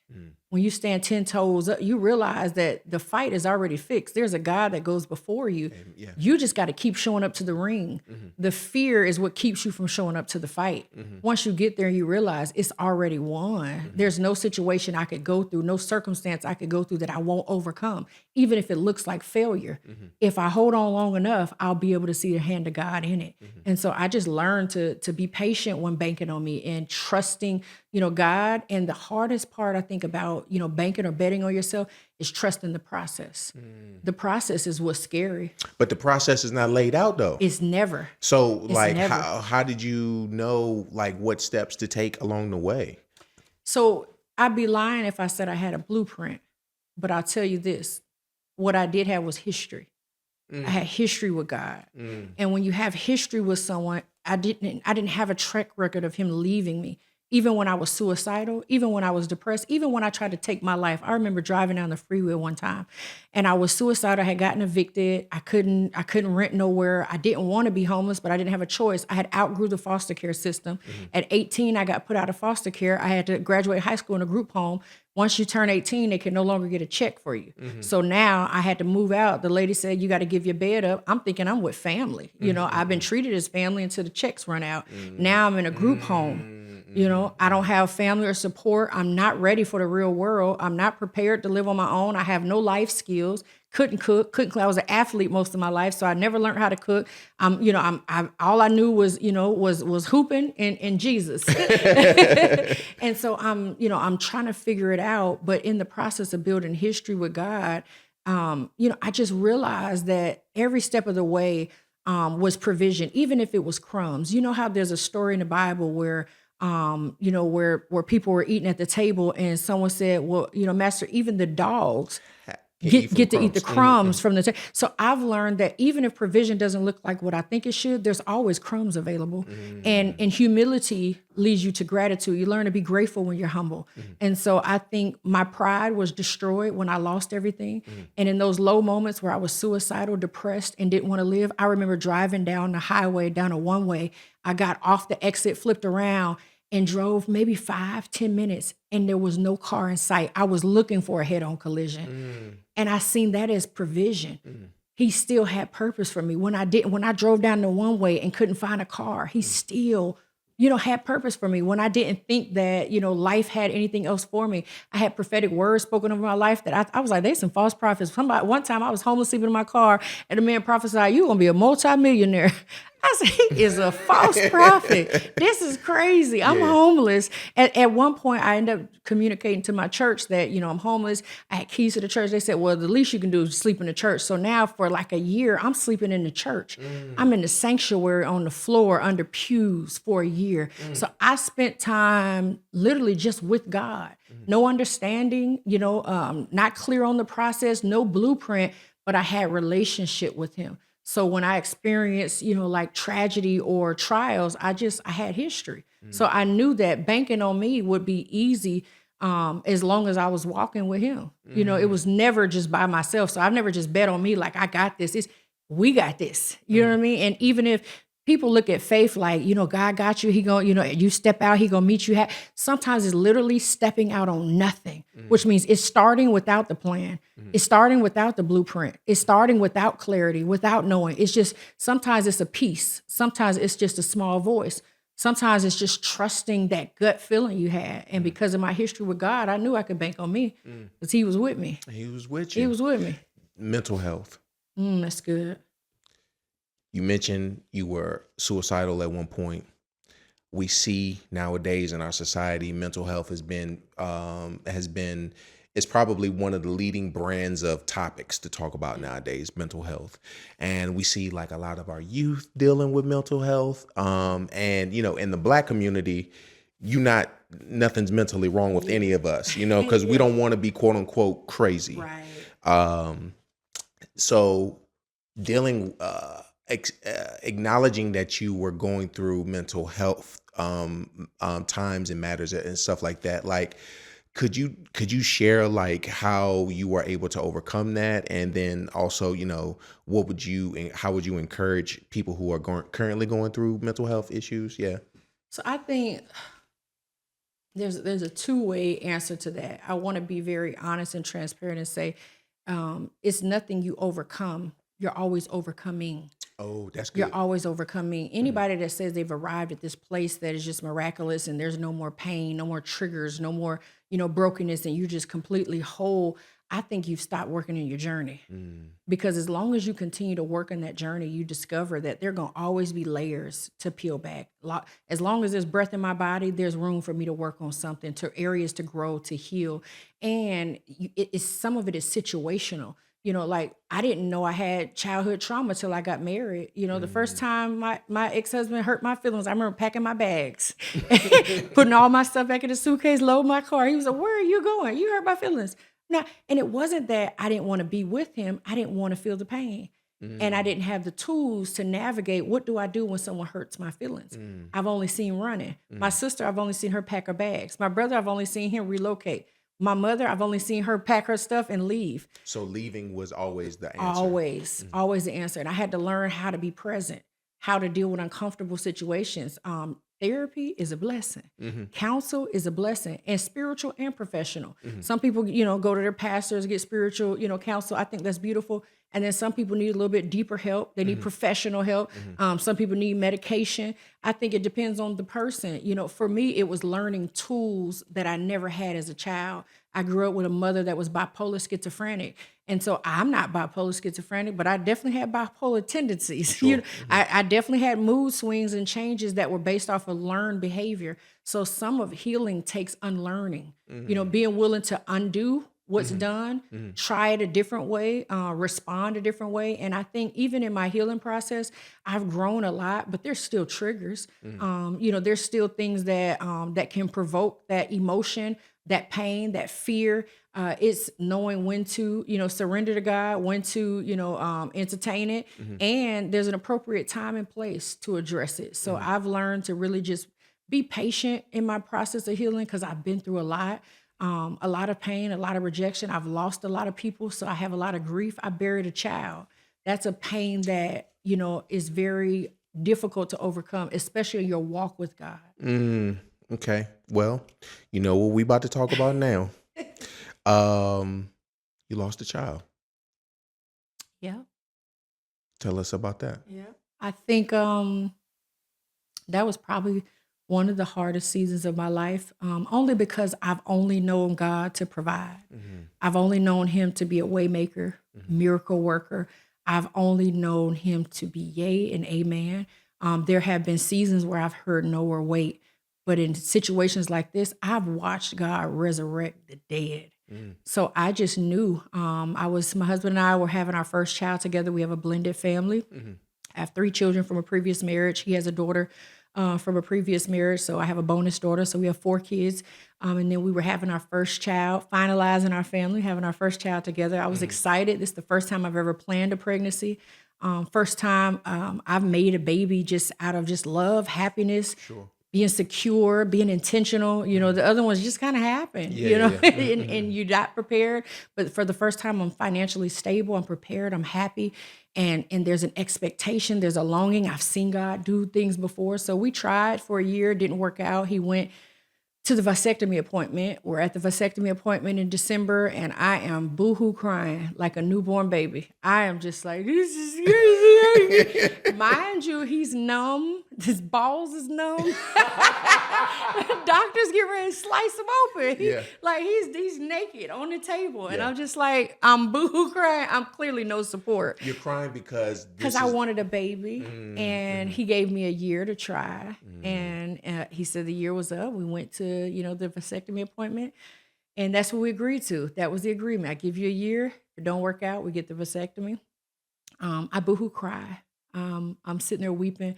When you stand 10 toes up, you realize that the fight is already fixed. There's a God that goes before you. Yeah. You just got to keep showing up to the ring. The fear is what keeps you from showing up to the fight. Once you get there, you realize it's already won. There's no situation I could go through, no circumstance I could go through that I won't overcome, even if it looks like failure. If I hold on long enough, I'll be able to see the hand of God in it. And so I just learned to be patient when banking on me and trusting, God. And the hardest part I think about, banking or betting on yourself is trusting the process. The process is what's scary. But the process is not laid out though. It's never. So like never. how did you know like what steps to take along the way? So I'd be lying if I said I had a blueprint, but I'll tell you this, what I did have was history. I had history with God. And when you have history with someone, I didn't have a track record of him leaving me. Even when I was suicidal, even when I was depressed, even when I tried to take my life. I remember driving down the freeway one time and I was suicidal. I had gotten evicted. I couldn't rent nowhere. I didn't want to be homeless, but I didn't have a choice. I had outgrew the foster care system. At 18, I got put out of foster care. I had to graduate high school in a group home. Once you turn 18, they can no longer get a check for you. So now I had to move out. The lady said, you got to give your bed up. I'm thinking I'm with family. I've been treated as family until the checks run out. Now I'm in a group home. I don't have family or support. I'm not ready for the real world. I'm not prepared to live on my own. I have no life skills. Couldn't cook. I was an athlete most of my life, so I never learned how to cook. All I knew was, was hooping and Jesus. And so I'm trying to figure it out. But in the process of building history with God, I just realized that every step of the way was provision, even if it was crumbs. You know how there's a story in the Bible where where people were eating at the table and someone said, well, Master, even the dogs get to eat the crumbs from the table. So I've learned that even if provision doesn't look like what I think it should, there's always crumbs available. And humility leads you to gratitude. You learn to be grateful when you're humble. And so I think my pride was destroyed when I lost everything. And in those low moments where I was suicidal, depressed, and didn't want to live, I remember driving down the highway, down a one-way. I got off the exit, flipped around, and drove maybe 5-10 minutes, and there was no car in sight. I was looking for a head-on collision. And I seen that as provision. He still had purpose for me. When I drove down the one way and couldn't find a car, he still, had purpose for me. When I didn't think that, life had anything else for me, I had prophetic words spoken over my life that I was like, there's some false prophets. One time I was homeless, sleeping in my car, and the man prophesied, you're going to be a multimillionaire. I said, he is a false prophet. This is crazy. I'm homeless. At one point, I ended up communicating to my church that, I'm homeless. I had keys to the church. They said, well, the least you can do is sleep in the church. So now for like a year, I'm sleeping in the church. I'm in the sanctuary on the floor under pews for a year. So I spent time literally just with God. No understanding, not clear on the process, no blueprint, but I had relationship with him. So when I experienced, like tragedy or trials, I had history. So I knew that banking on me would be easy as long as I was walking with him. It was never just by myself. So I've never just bet on me like, I got this. We got this. You know what I mean? And even if people look at faith like, God got you. He gonna, you step out, he gonna meet you. Sometimes it's literally stepping out on nothing, which means it's starting without the plan. It's starting without the blueprint. It's starting without clarity, without knowing. It's just, sometimes it's a peace. Sometimes it's just a small voice. Sometimes it's just trusting that gut feeling you had. And because of my history with God, I knew I could bank on me because he was with me. He was with you. He was with me. Mental health. That's good. You mentioned you were suicidal at one point. We see nowadays in our society, mental health has been, it's probably one of the leading brands of topics to talk about nowadays, mental health. And we see like a lot of our youth dealing with mental health. And, in the Black community, nothing's mentally wrong with any of us, because we don't want to be quote unquote crazy. Right. So dealing, acknowledging that you were going through mental health times and matters and stuff like that. Like, Could you share like how you were able to overcome that, and then also, how would you encourage people who are currently going through mental health issues? Yeah. So I think there's a two-way answer to that. I want to be very honest and transparent and say, it's nothing you overcome. You're always overcoming. Oh, that's You're good. always overcoming. Anybody that says they've arrived at this place that is just miraculous and there's no more pain, no more triggers, no more, brokenness, and you're just completely whole, I think you've stopped working in your journey. Mm, Because as long as you continue to work on that journey, you discover that there are going to always be layers to peel back. As long as there's breath in my body, there's room for me to work on something, to areas to grow, to heal. And some of it is situational. Like I didn't know I had childhood trauma till I got married. The first mm. time my ex-husband hurt my feelings, I remember packing my bags, putting all my stuff back in the suitcase, load my car. He was like, "Where are you going? You hurt my feelings." No, and it wasn't that I didn't want to be with him. I didn't want to feel the pain. And I Mm, didn't have the tools to navigate what do I do when someone hurts my feelings. mm, I've only seen running. My mm. sister, I've only seen her pack her bags. My brother, I've only seen him relocate. My mother, I've only seen her pack her stuff and leave. So leaving was always the answer. Always, Mm, always the answer. And I had to learn how to be present, how to deal with uncomfortable situations. Therapy is a blessing. mhm, Counsel is a blessing, and spiritual and professional. mhm, Some people, go to their pastors, get spiritual, counsel. I think that's beautiful. And then some people need a little bit deeper help. They need mhm, professional help. mhm, Some people need medication. I think it depends on the person. For me, it was learning tools that I never had as a child. I grew up with a mother that was bipolar schizophrenic. And so I'm not bipolar schizophrenic, but I definitely had bipolar tendencies. Sure. Mhm, I definitely had mood swings and changes that were based off of learned behavior. So some of healing takes unlearning, mhm, being willing to undo what's mhm, done, mhm, try it a different way, respond a different way. And I think even in my healing process, I've grown a lot, but there's still triggers. mhm, There's still things that can provoke that emotion, that pain, that fear. It's knowing when to, surrender to God, when to, entertain it. mhm, And there's an appropriate time and place to address it. So mhm. I've learned to really just be patient in my process of healing because I've been through a lot of pain, a lot of rejection. I've lost a lot of people. So I have a lot of grief. I buried a child. That's a pain that, is very difficult to overcome, especially in your walk with God. Mm, okay. Well, you know what we about to talk about now. Um, you lost a child. Yeah. Tell us about that. Yeah. I think that was probably one of the hardest seasons of my life, only because I've only known God to provide. Mhm, I've only known him to be a waymaker, mhm, miracle worker. I've only known him to be yay and amen. There have been seasons where I've heard no or wait, but in situations like this, I've watched God resurrect the dead. mm, So I just knew. My husband and I were having our first child together. We have a blended family. mhm, I have 3 children from a previous marriage. He has a daughter from a previous marriage. So I have a bonus daughter. So we have 4 kids. And then we were having our first child, finalizing our family, having our first child together. I was mhm. excited. This is the first time I've ever planned a pregnancy. First time I've made a baby just out of just love, happiness, Sure. being secure, being intentional. Mhm. The other ones just kind of happen, Yeah, yeah, yeah. Mhm, and mhm, you're not prepared. But for the first time, I'm financially stable. I'm prepared. I'm happy. And there's an expectation. There's a longing. I've seen God do things before. So we tried for a year. Didn't work out. He went to the vasectomy appointment. We're at the vasectomy appointment in December, and I am boohoo crying like a newborn baby. I am just like, this is crazy. Mind you, he's numb. His balls is numb. Doctors get ready to slice him open. Yeah. He's naked on the table, and Yeah. I'm just like, I'm boohoo crying. I'm clearly no support You're crying because because this I is. wanted a baby, Mm, and mhm, he gave me a year to try. mm. And he said the year was up. We went to the vasectomy appointment, and that's what we agreed to. That was the agreement. I give you a year. If it don't work out, we get the vasectomy. I boohoo cry. I'm sitting there weeping,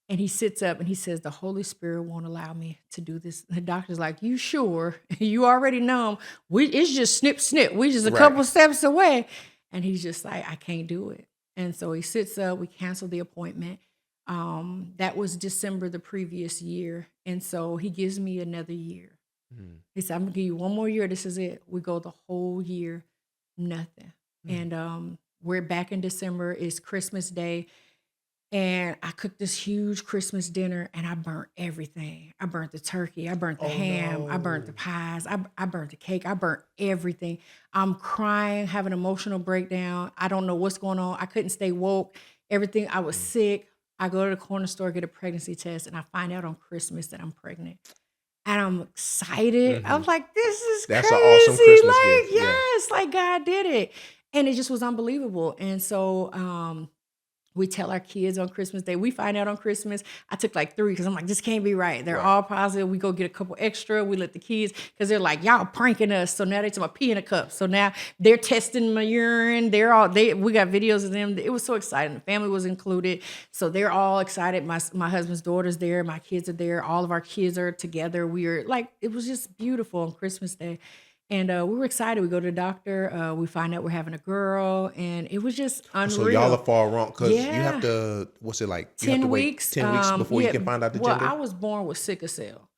and he sits up and he says, "The Holy Spirit won't allow me to do this." The doctor's like, "You sure? You already know. It's just snip, snip. We just a Right. couple steps away." And he's just like, "I can't do it." And so he sits up. We cancel the appointment. That was December the previous year, and so he gives me another year. Mm. He said, I'm gonna give you one more year. This is it. We go the whole year, nothing. Mm. And we're back in December. It's Christmas Day. And I cooked this huge Christmas dinner and I burnt everything. I burnt the turkey. I burnt the Oh ham. I burnt the no. pies. I burnt the cake. I burnt everything. I'm crying, having an emotional breakdown. I don't know what's going on. I couldn't stay woke. Everything. I was Mm. sick. I go to the corner store, get a pregnancy test, and I find out on Christmas that I'm pregnant. And I'm excited. Mm-hmm. I'm like, this is That's an awesome crazy. Christmas Like, gift. Yeah. yes, like God did it. And it just was unbelievable. And so we tell our kids on Christmas Day. We find out on Christmas. I took like 3 because I'm like, this can't be right. They're Right. all positive. We go get a couple extra. We let the kids, because they're like, y'all pranking us. So now they tell me pee in a cup. So now they're testing my urine. We got videos of them. It was so exciting. The family was included. So they're all excited. My husband's daughter's there. My kids are there. All of our kids are together. We are like, it was just beautiful on Christmas Day. And we were excited. We go to the doctor. We find out we're having a girl, and it was just unreal. So y'all are far wrong because you Yeah. have to. What's it like? You have 10 to wait weeks. 10 weeks before you can find out the Well, gender. I was born with sickle cell.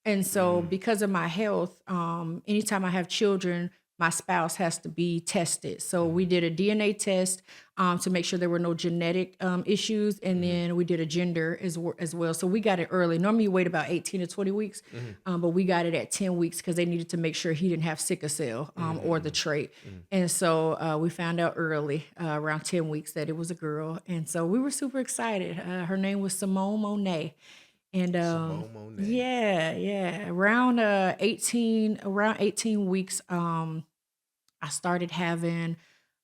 And so because of my health, anytime I have children, my spouse has to be tested. So we did a DNA test to make sure there were no genetic issues. And then we did a gender as well. So we got it early. Normally you wait about 18 to 20 weeks, but we got it at 10 weeks because they needed to make sure he didn't have sickle cell or the trait. And so we found out early, around 10 weeks, that it was a girl. And so we were super excited. Her name was Simone Monet. And Simone Monet. yeah. Around 18 weeks, I started having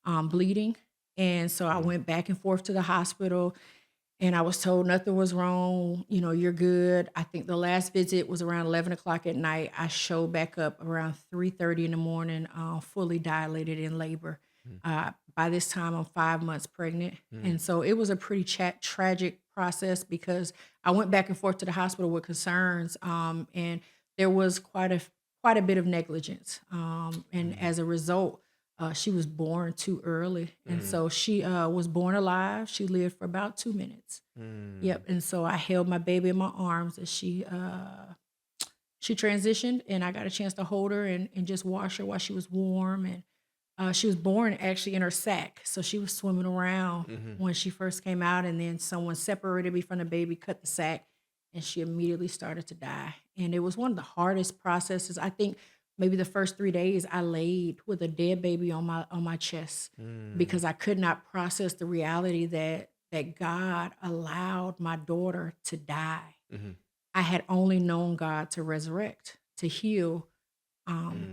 bleeding. And so I went back and forth to the hospital, and I was told nothing was wrong. You know, you're good. I think the last visit was around 11 o'clock at night. I showed back up around 3:30 in the morning, fully dilated in labor. By this time, I'm 5 months pregnant. And so it was a pretty tragic process because I went back and forth to the hospital with concerns, and there was quite a bit of negligence. And as a result, she was born too early. And so she was born alive. She lived for about 2 minutes. Yep. And so I held my baby in my arms as she transitioned, and I got a chance to hold her and just wash her while she was warm. And she was born actually in her sack. So she was swimming around when she first came out, and then someone separated me from the baby, cut the sack, and she immediately started to die. And it was one of the hardest processes. I think maybe the first 3 days I laid with a dead baby on my chest because I could not process the reality that God allowed my daughter to die. I had only known God to resurrect, to heal,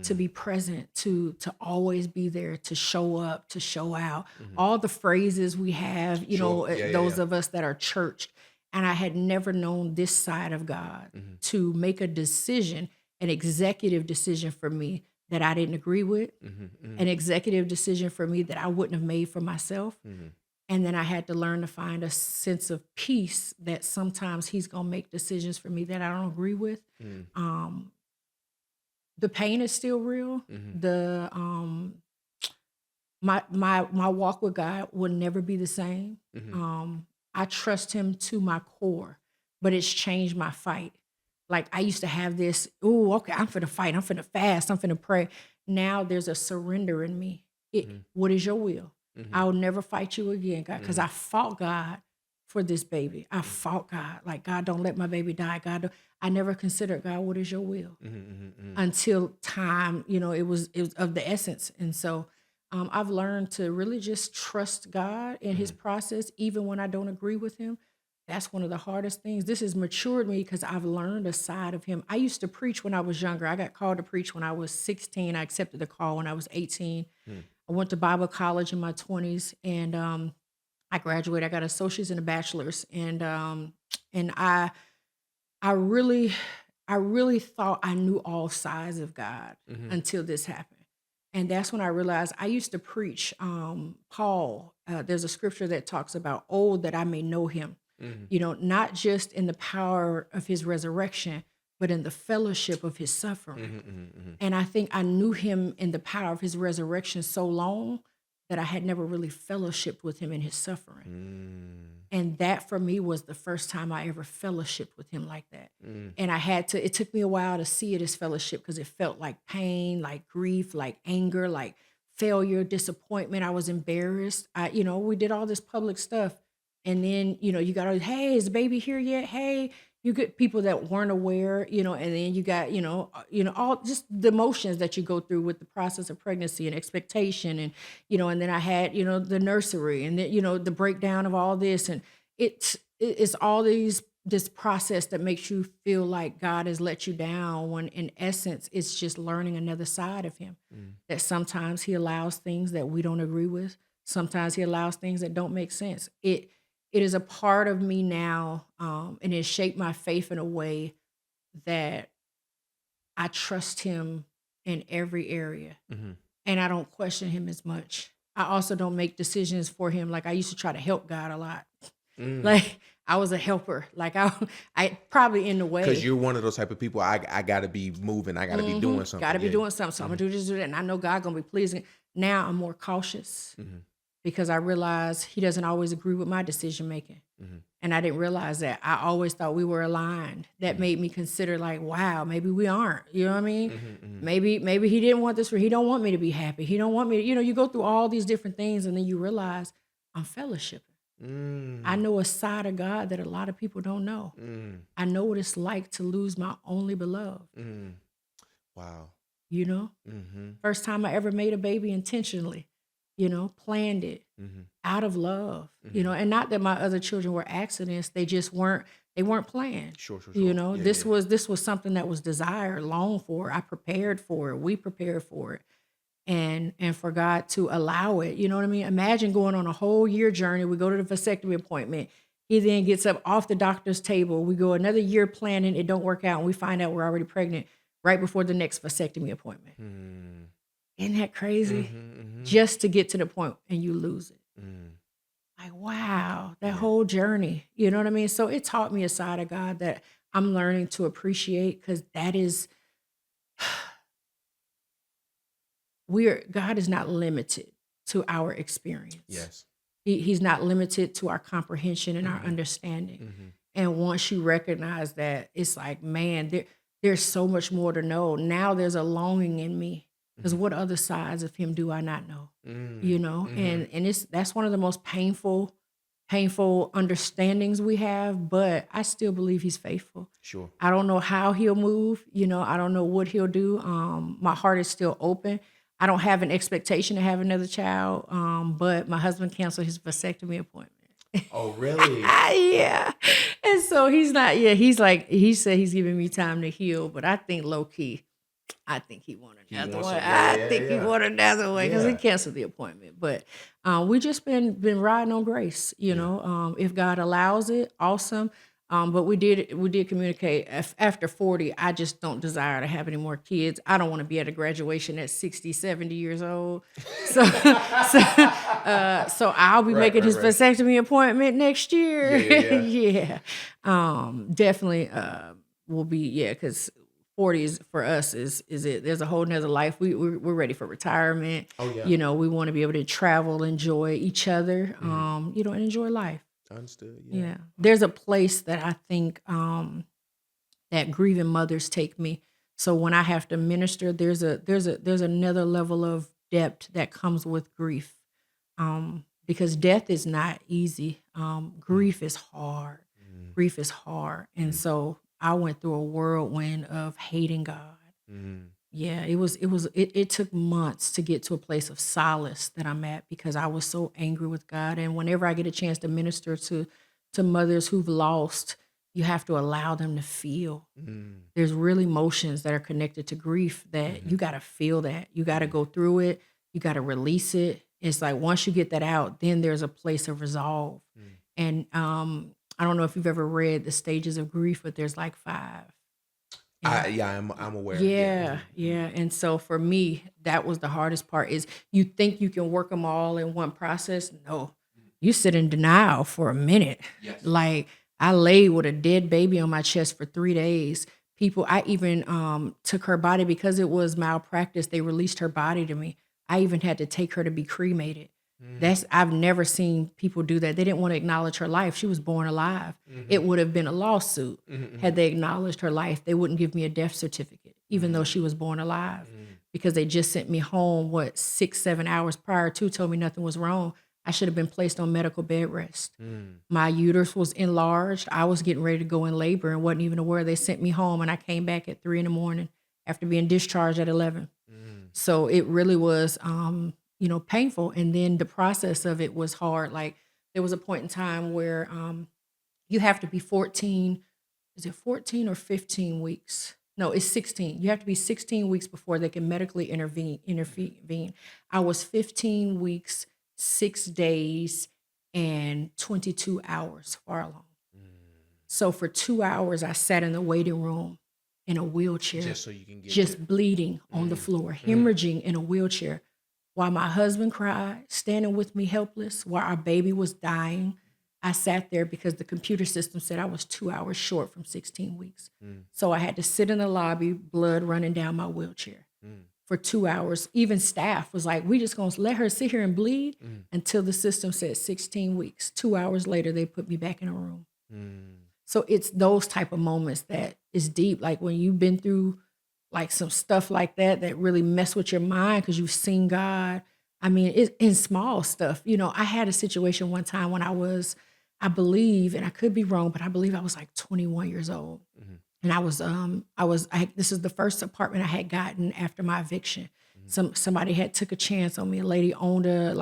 to be present, to always be there, to show up, to show out. All the phrases we have, Sure. Yeah, those yeah. of us that are churched. And I had never known this side of God to make a decision, an executive decision for me that I didn't agree with, an executive decision for me that I wouldn't have made for myself. And then I had to learn to find a sense of peace that sometimes he's going to make decisions for me that I don't agree with. The pain is still real. The my walk with God will never be the same. I trust him to my core, but it's changed my fight. Like I used to have this, oh, okay, I'm finna fight, I'm finna fast, I'm finna pray. Now there's a surrender in me. What is your will? I'll never fight you again, God, because I fought God for this baby. I fought God. Like, God, don't let my baby die. God, I never considered, God, what is your will? Until time, it was of the essence. And so I've learned to really just trust God in his process, even when I don't agree with him. That's one of the hardest things. This has matured me because I've learned a side of him. I used to preach when I was younger. I got called to preach when I was 16. I accepted the call when I was 18. I went to Bible college in my 20s, and I graduated. I got an associate's and a bachelor's, and I really thought I knew all sides of God until this happened. And that's when I realized I used to preach Paul. There's a scripture that talks about, oh, that I may know him, not just in the power of his resurrection, but in the fellowship of his suffering. And I think I knew him in the power of his resurrection so long that I had never really fellowshiped with him in his suffering. And that for me was the first time I ever fellowshiped with him like that. And it took me a while to see it as fellowship because it felt like pain, like grief, like anger, like failure, disappointment. I was embarrassed. We did all this public stuff. And then, you got, hey, is the baby here yet? Hey, you get people that weren't aware, and then you got, all just the emotions that you go through with the process of pregnancy and expectation. And then I had, the nursery and then, the breakdown of all this. And it's all this process that makes you feel like God has let you down when in essence, it's just learning another side of him. That sometimes he allows things that we don't agree with. Sometimes he allows things that don't make sense. It is a part of me now, and it shaped my faith in a way that I trust him in every area, and I don't question him as much. I also don't make decisions for him. Like I used to try to help God a lot. Like I was a helper. Like I probably in the way. Because you're one of those type of people. I got to be moving. I got to be doing something. Got to be doing something. So I'm gonna do this, do that, and I know God gonna be pleasing. Now I'm more cautious. Because I realized he doesn't always agree with my decision making. And I didn't realize that. I always thought we were aligned. That made me consider like, wow, maybe we aren't. You know what I mean? Maybe he didn't want this he don't want me to be happy. He don't want me to, you go through all these different things and then you realize I'm fellowshipping. I know a side of God that a lot of people don't know. I know what it's like to lose my only beloved. Wow. First time I ever made a baby intentionally. Planned it out of love, and not that my other children were accidents. They just weren't planned. Sure. This was something that was desired, longed for. I prepared for it. We prepared for it. And for God to allow it, you know what I mean? Imagine going on a whole year journey. We go to the vasectomy appointment. He then gets up off the doctor's table. We go another year planning. It don't work out. And we find out we're already pregnant right before the next vasectomy appointment. Isn't that crazy? Just to get to the point and you lose it. Like, wow, that whole journey. You know what I mean? So it taught me a side of God that I'm learning to appreciate because that is, God is not limited to our experience. Yes. He's not limited to our comprehension and our understanding. And once you recognize that, it's like, man, there's so much more to know. Now there's a longing in me. Because what other sides of him do I not know? And that's one of the most painful understandings we have, but I still believe he's faithful. Sure. I don't know how he'll move. I don't know what he'll do. My heart is still open. I don't have an expectation to have another child, but my husband canceled his vasectomy appointment. Oh, really? Yeah. And so he's not, he said he's giving me time to heal, but I think low key, I think he wanted another one. I think he wanted another one because he canceled the appointment. But we just been riding on grace, if God allows it, awesome. But we did communicate after 40. I just don't desire to have any more kids. I don't want to be at a graduation at 60, 70 years old. So I'll be making his vasectomy appointment next year. Yeah. Definitely will be, because 40 is for us is it. There's a whole nother life. We're ready for retirement. Oh yeah. We want to be able to travel, enjoy each other, and enjoy life. Understood. Yeah. There's a place that I think that grieving mothers take me. So when I have to minister, there's another level of depth that comes with grief. Because death is not easy. Grief is hard. Grief is hard. And so I went through a whirlwind of hating God. Yeah, it took months to get to a place of solace that I'm at because I was so angry with God. And whenever I get a chance to minister to mothers who've lost, you have to allow them to feel. There's real emotions that are connected to grief that you got to feel that. You got to go through it. You got to release it. It's like once you get that out, then there's a place of resolve. And I don't know if you've ever read the stages of grief, but there's like 5. I'm aware. Yeah. And so for me, that was the hardest part is you think you can work them all in one process. No, you sit in denial for a minute. Yes. Like I laid with a dead baby on my chest for 3 days. I even took her body because it was malpractice. They released her body to me. I even had to take her to be cremated. I've never seen people do that. They didn't want to acknowledge her life. She was born alive. It would have been a lawsuit had they acknowledged her life. They wouldn't give me a death certificate, even though she was born alive, because they just sent me home, 6-7 hours prior to, told me nothing was wrong. I should have been placed on medical bed rest. My uterus was enlarged. I was getting ready to go in labor and wasn't even aware. They sent me home, and I came back at 3 a.m. after being discharged at 11. So it really was, painful. And then the process of it was hard. Like, there was a point in time where you have to be 14. Is it 14 or 15 weeks? No, it's 16. You have to be 16 weeks before they can medically intervene. I was 15 weeks, 6 days, and 22 hours far along. So for 2 hours, I sat in the waiting room in a wheelchair, just so you can get just bleeding on the floor, hemorrhaging in a wheelchair, while my husband cried, standing with me helpless, while our baby was dying. I sat there because the computer system said I was 2 hours short from 16 weeks. So I had to sit in the lobby, blood running down my wheelchair for 2 hours. Even staff was like, we just gonna let her sit here and bleed until the system said 16 weeks. 2 hours later, they put me back in a room. So it's those type of moments that is deep. Like when you've been through like some stuff like that really mess with your mind because you've seen God. I mean, it's in small stuff. I had a situation one time when I believe, and I could be wrong, but I believe I was like 21 years old. And this is the first apartment I had gotten after my eviction. Somebody had took a chance on me. A lady owned a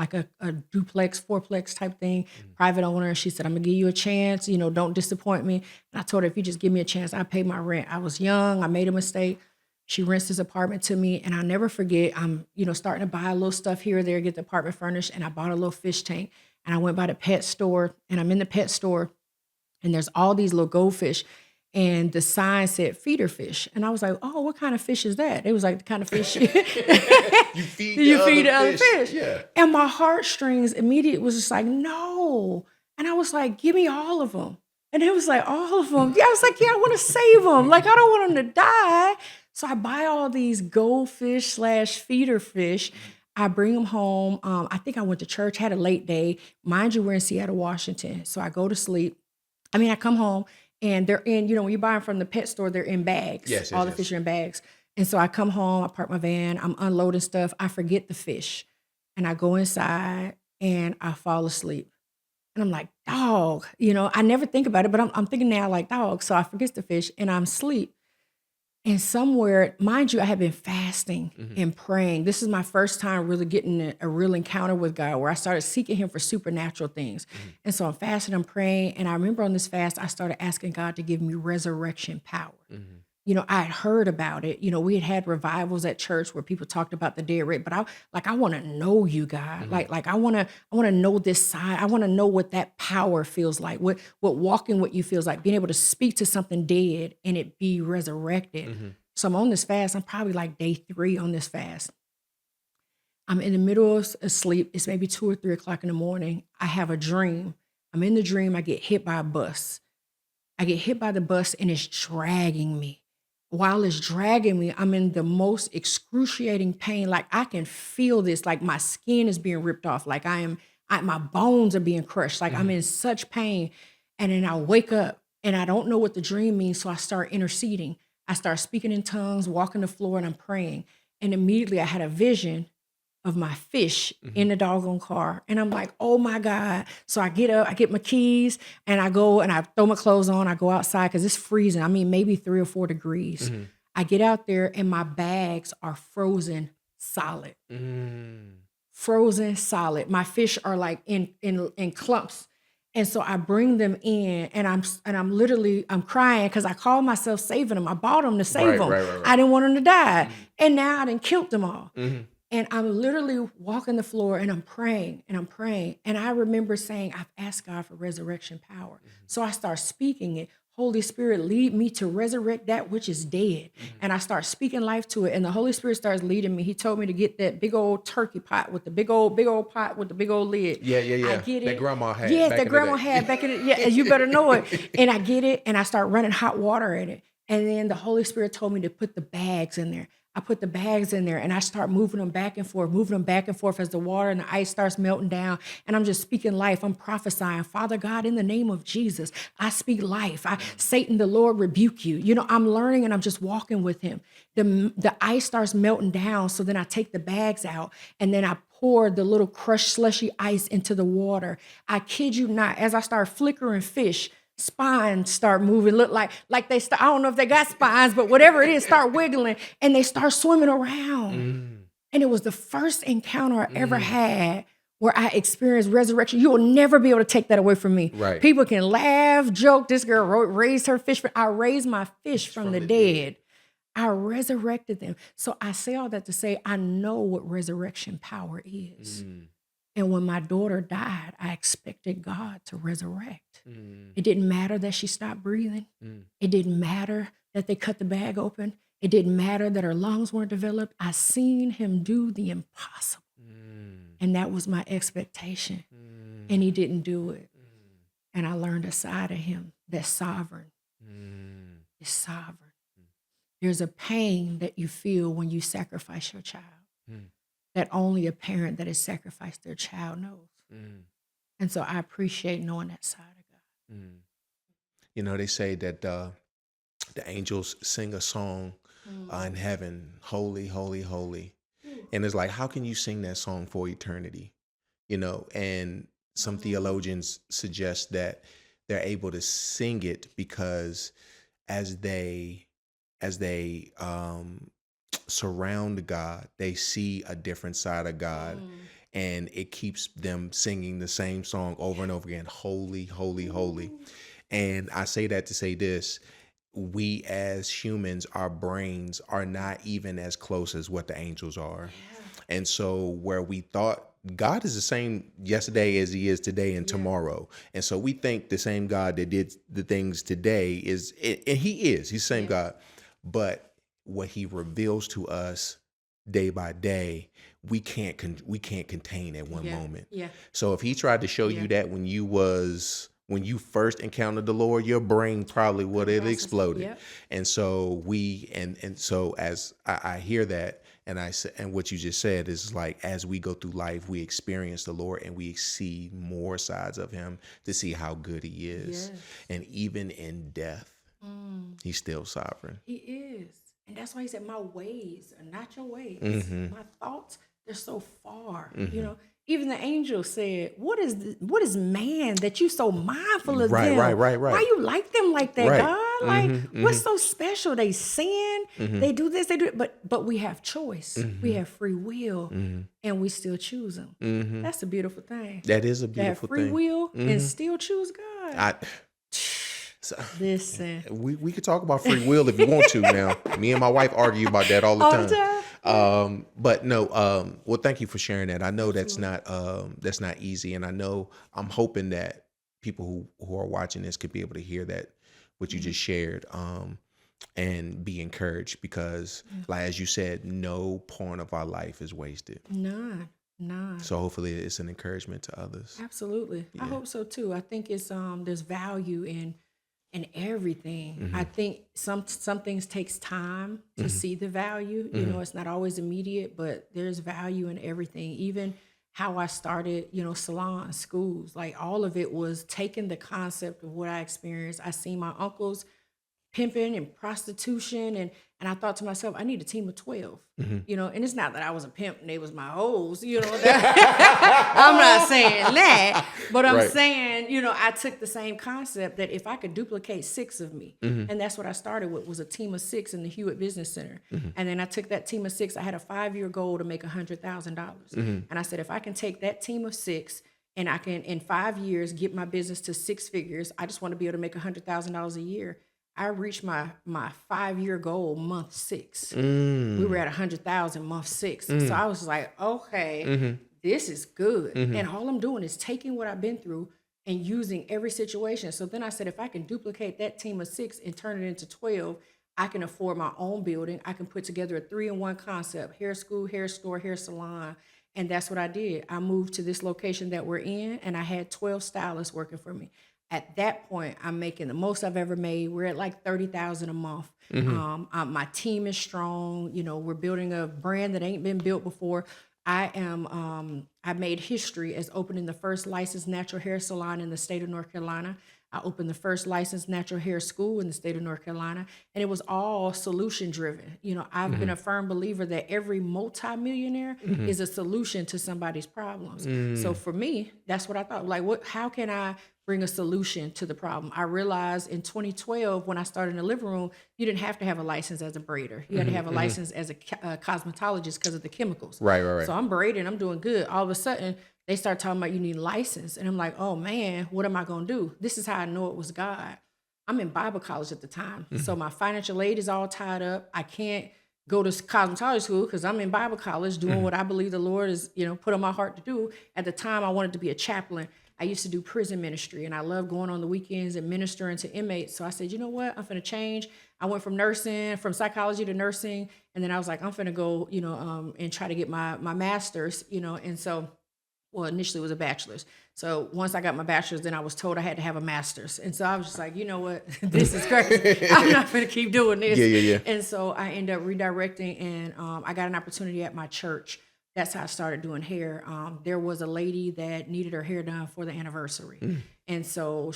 duplex, fourplex type thing, private owner. She said, I'm gonna give you a chance, don't disappoint me. And I told her, if you just give me a chance, I pay my rent. I was young, I made a mistake. She rents this apartment to me, and I'll never forget, I'm, starting to buy a little stuff here or there, get the apartment furnished, and I bought a little fish tank. And I went by the pet store, and I'm in the pet store, and there's all these little goldfish. And the sign said feeder fish. And I was like, oh, what kind of fish is that? It was like the kind of fish you feed the other fish. Yeah. And my heartstrings immediately was just like, no. And I was like, give me all of them. And it was like, all of them. Yeah, I was like, yeah, I want to save them. Like, I don't want them to die. So I buy all these goldfish / feeder fish. I bring them home. I think I went to church, had a late day. Mind you, we're in Seattle, Washington. So I go to sleep. I come home. And they're in, when you buy them from the pet store, they're in bags. Yes, all the fish are in bags. And so I come home, I park my van, I'm unloading stuff. I forget the fish. And I go inside and I fall asleep. And I'm like, dog, I never think about it, but I'm thinking now like, dog. So I forget the fish and I'm asleep. And somewhere, mind you, I had been fasting and praying. This is my first time really getting a real encounter with God where I started seeking him for supernatural things. And so I'm fasting, I'm praying. And I remember on this fast, I started asking God to give me resurrection power. I had heard about it. We had revivals at church where people talked about the dead rate, but I want to know you, God. Like I want to know this side. I want to know what that power feels like, what walking with you feels like, being able to speak to something dead and it be resurrected. So I'm on this fast. I'm probably like day 3 on this fast. I'm in the middle of sleep. It's maybe 2 or 3 o'clock in the morning. I have a dream. I'm in the dream. I get hit by a bus. I get hit by the bus and it's dragging me. While it's dragging me, I'm in the most excruciating pain. Like I can feel this, like my skin is being ripped off. Like my bones are being crushed. Like I'm in such pain. And then I wake up and I don't know what the dream means. So I start interceding. I start speaking in tongues, walking the floor and I'm praying. And immediately I had a vision of my fish in the doggone car. And I'm like, oh my God. So I get up, I get my keys and I go and I throw my clothes on. I go outside because it's freezing. Maybe 3 or 4 degrees. I get out there and my bags are frozen solid. Frozen solid. My fish are like in clumps. And so I bring them in and I'm literally crying because I call myself saving them. I bought them to save them. Right. I didn't want them to die. And now I done killed them all. And I'm literally walking the floor and I'm praying and I'm praying. And I remember saying, I've asked God for resurrection power. So I start speaking it. Holy Spirit, lead me to resurrect that which is dead. And I start speaking life to it. And the Holy Spirit starts leading me. He told me to get that big old turkey pot with the big old pot with the big old lid. Yeah. I get it. That grandma had. Yes, that grandma had back in the, yeah, you better know it. And I get it and I start running hot water at it. And then the Holy Spirit told me to put the bags in there. I put the bags in there and I start moving them back and forth as the water and the ice starts melting down. And I'm just speaking life. I'm prophesying, Father God, in the name of Jesus, I speak life. Satan, the Lord rebuke you. You know, I'm learning and I'm just walking with him. The ice starts melting down. So then I take the bags out and then I pour the little crushed slushy ice into the water. I kid you not, as I start flickering fish, spines start moving, look like they start, I don't know if they got spines, but whatever it is, start wiggling and they start swimming around. And it was the first encounter I ever had where I experienced resurrection. You will never be able to take that away from me. Right. People can laugh, joke, this girl raised her fish. I raised my fish from the dead. I resurrected them. So I say all that to say, I know what resurrection power is. And when my daughter died, I expected God to resurrect. It didn't matter that she stopped breathing. It didn't matter that they cut the bag open. It didn't matter that her lungs weren't developed. I seen him do the impossible. And that was my expectation. And he didn't do it. And I learned a side of him that's sovereign. Is sovereign. There's a pain that you feel when you sacrifice your child that only a parent that has sacrificed their child knows. And so I appreciate knowing that side of God. You know, they say that the angels sing a song in heaven, holy, holy, holy. And it's like, how can you sing that song for eternity? You know, and some theologians suggest that they're able to sing it because as they surround God, they see a different side of God, and it keeps them singing the same song over and over again, holy, holy, holy. And I say that to say this: we as humans, our brains are not even as close as what the angels are. And so where we thought God is the same yesterday as he is today and tomorrow. And so we think the same God that did the things today is, and he's the same God, but what he reveals to us day by day, we can't contain at one moment. So if he tried to show you that when you first encountered the Lord, your brain probably would have exploded. And so so as I hear that, and what you just said is like, as we go through life, we experience the Lord and we see more sides of him to see how good he is. And even in death, he's still sovereign. He is. And that's why he said, my ways are not your ways. My thoughts, they're so far. You know, even the angel said, what is man that you so mindful of them? Right. Why you like them like that, God? Like, what's so special? They sin, they do this, they do it. But we have choice. We have free will, and we still choose them. That's a beautiful thing. That is a beautiful thing. Have free will and still choose God. So, listen, we could talk about free will if you want to. Now, me and my wife argue about that all the time. But no, well, thank you for sharing that. I know that's not easy, and I know I'm hoping that people who are watching this could be able to hear that what you just shared, and be encouraged, because, like as you said, no point of our life is wasted. None. So hopefully it's an encouragement to others. Absolutely, I hope so too. I think it's there's value in everything. I think some things takes time to see the value. You know, it's not always immediate, but there's value in everything. Even how I started, salon schools, like all of it was taking the concept of what I experienced. I seen my uncles pimping and prostitution, and I thought to myself, I need a team of 12. And it's not that I was a pimp and they was my hoes, I'm not saying that, but I'm saying, I took the same concept that if I could duplicate 6 of me, and that's what I started with, was a team of 6 in the Hewitt Business Center. And then I took that team of 6, I had a 5-year goal to make $100,000. And I said, if I can take that team of 6 and I can, in 5 years, get my business to 6 figures, I just want to be able to make $100,000 a year. I reached my 5-year goal month 6. We were at 100,000 month 6. So I was like, okay, this is good. And all I'm doing is taking what I've been through and using every situation. So then I said, if I can duplicate that team of 6 and turn it into 12, I can afford my own building. I can put together a 3-in-1 concept: hair school, hair store, hair salon. And that's what I did. I moved to this location that we're in, and I had 12 stylists working for me. at that point, I'm making the most I've ever made. We're at like 30,000 a month. My team is strong. You know, we're building a brand that ain't been built before. I made history as opening the first licensed natural hair salon in the state of North Carolina. I opened the first licensed natural hair school in the state of North Carolina, and it was all solution driven. You know, I've been a firm believer that every multimillionaire is a solution to somebody's problems. So for me, that's what I thought. Like, how can I bring a solution to the problem? I realized in 2012, when I started in the living room, you didn't have to have a license as a braider. You had to have a license as a cosmetologist because of the chemicals. Right. So I'm braiding, I'm doing good. All of a sudden, they start talking about you need a license. And I'm like, oh man, what am I going to do? This is how I know it was God. I'm in Bible college at the time. So my financial aid is all tied up. I can't go to cosmetology school because I'm in Bible college doing what I believe the Lord is, put on my heart to do. At the time, I wanted to be a chaplain. I used to do prison ministry, and I love going on the weekends and ministering to inmates. So I said, you know what? I'm finna change. I went from psychology to nursing, and then I was like, I'm finna go, and try to get my master's, and so, well, initially it was a bachelor's. So once I got my bachelor's, then I was told I had to have a master's. And so I was just like, you know what? This is crazy. I'm not going to keep doing this. Yeah. And so I ended up redirecting, and I got an opportunity at my church. That's how I started doing hair. There was a lady that needed her hair done for the anniversary. And so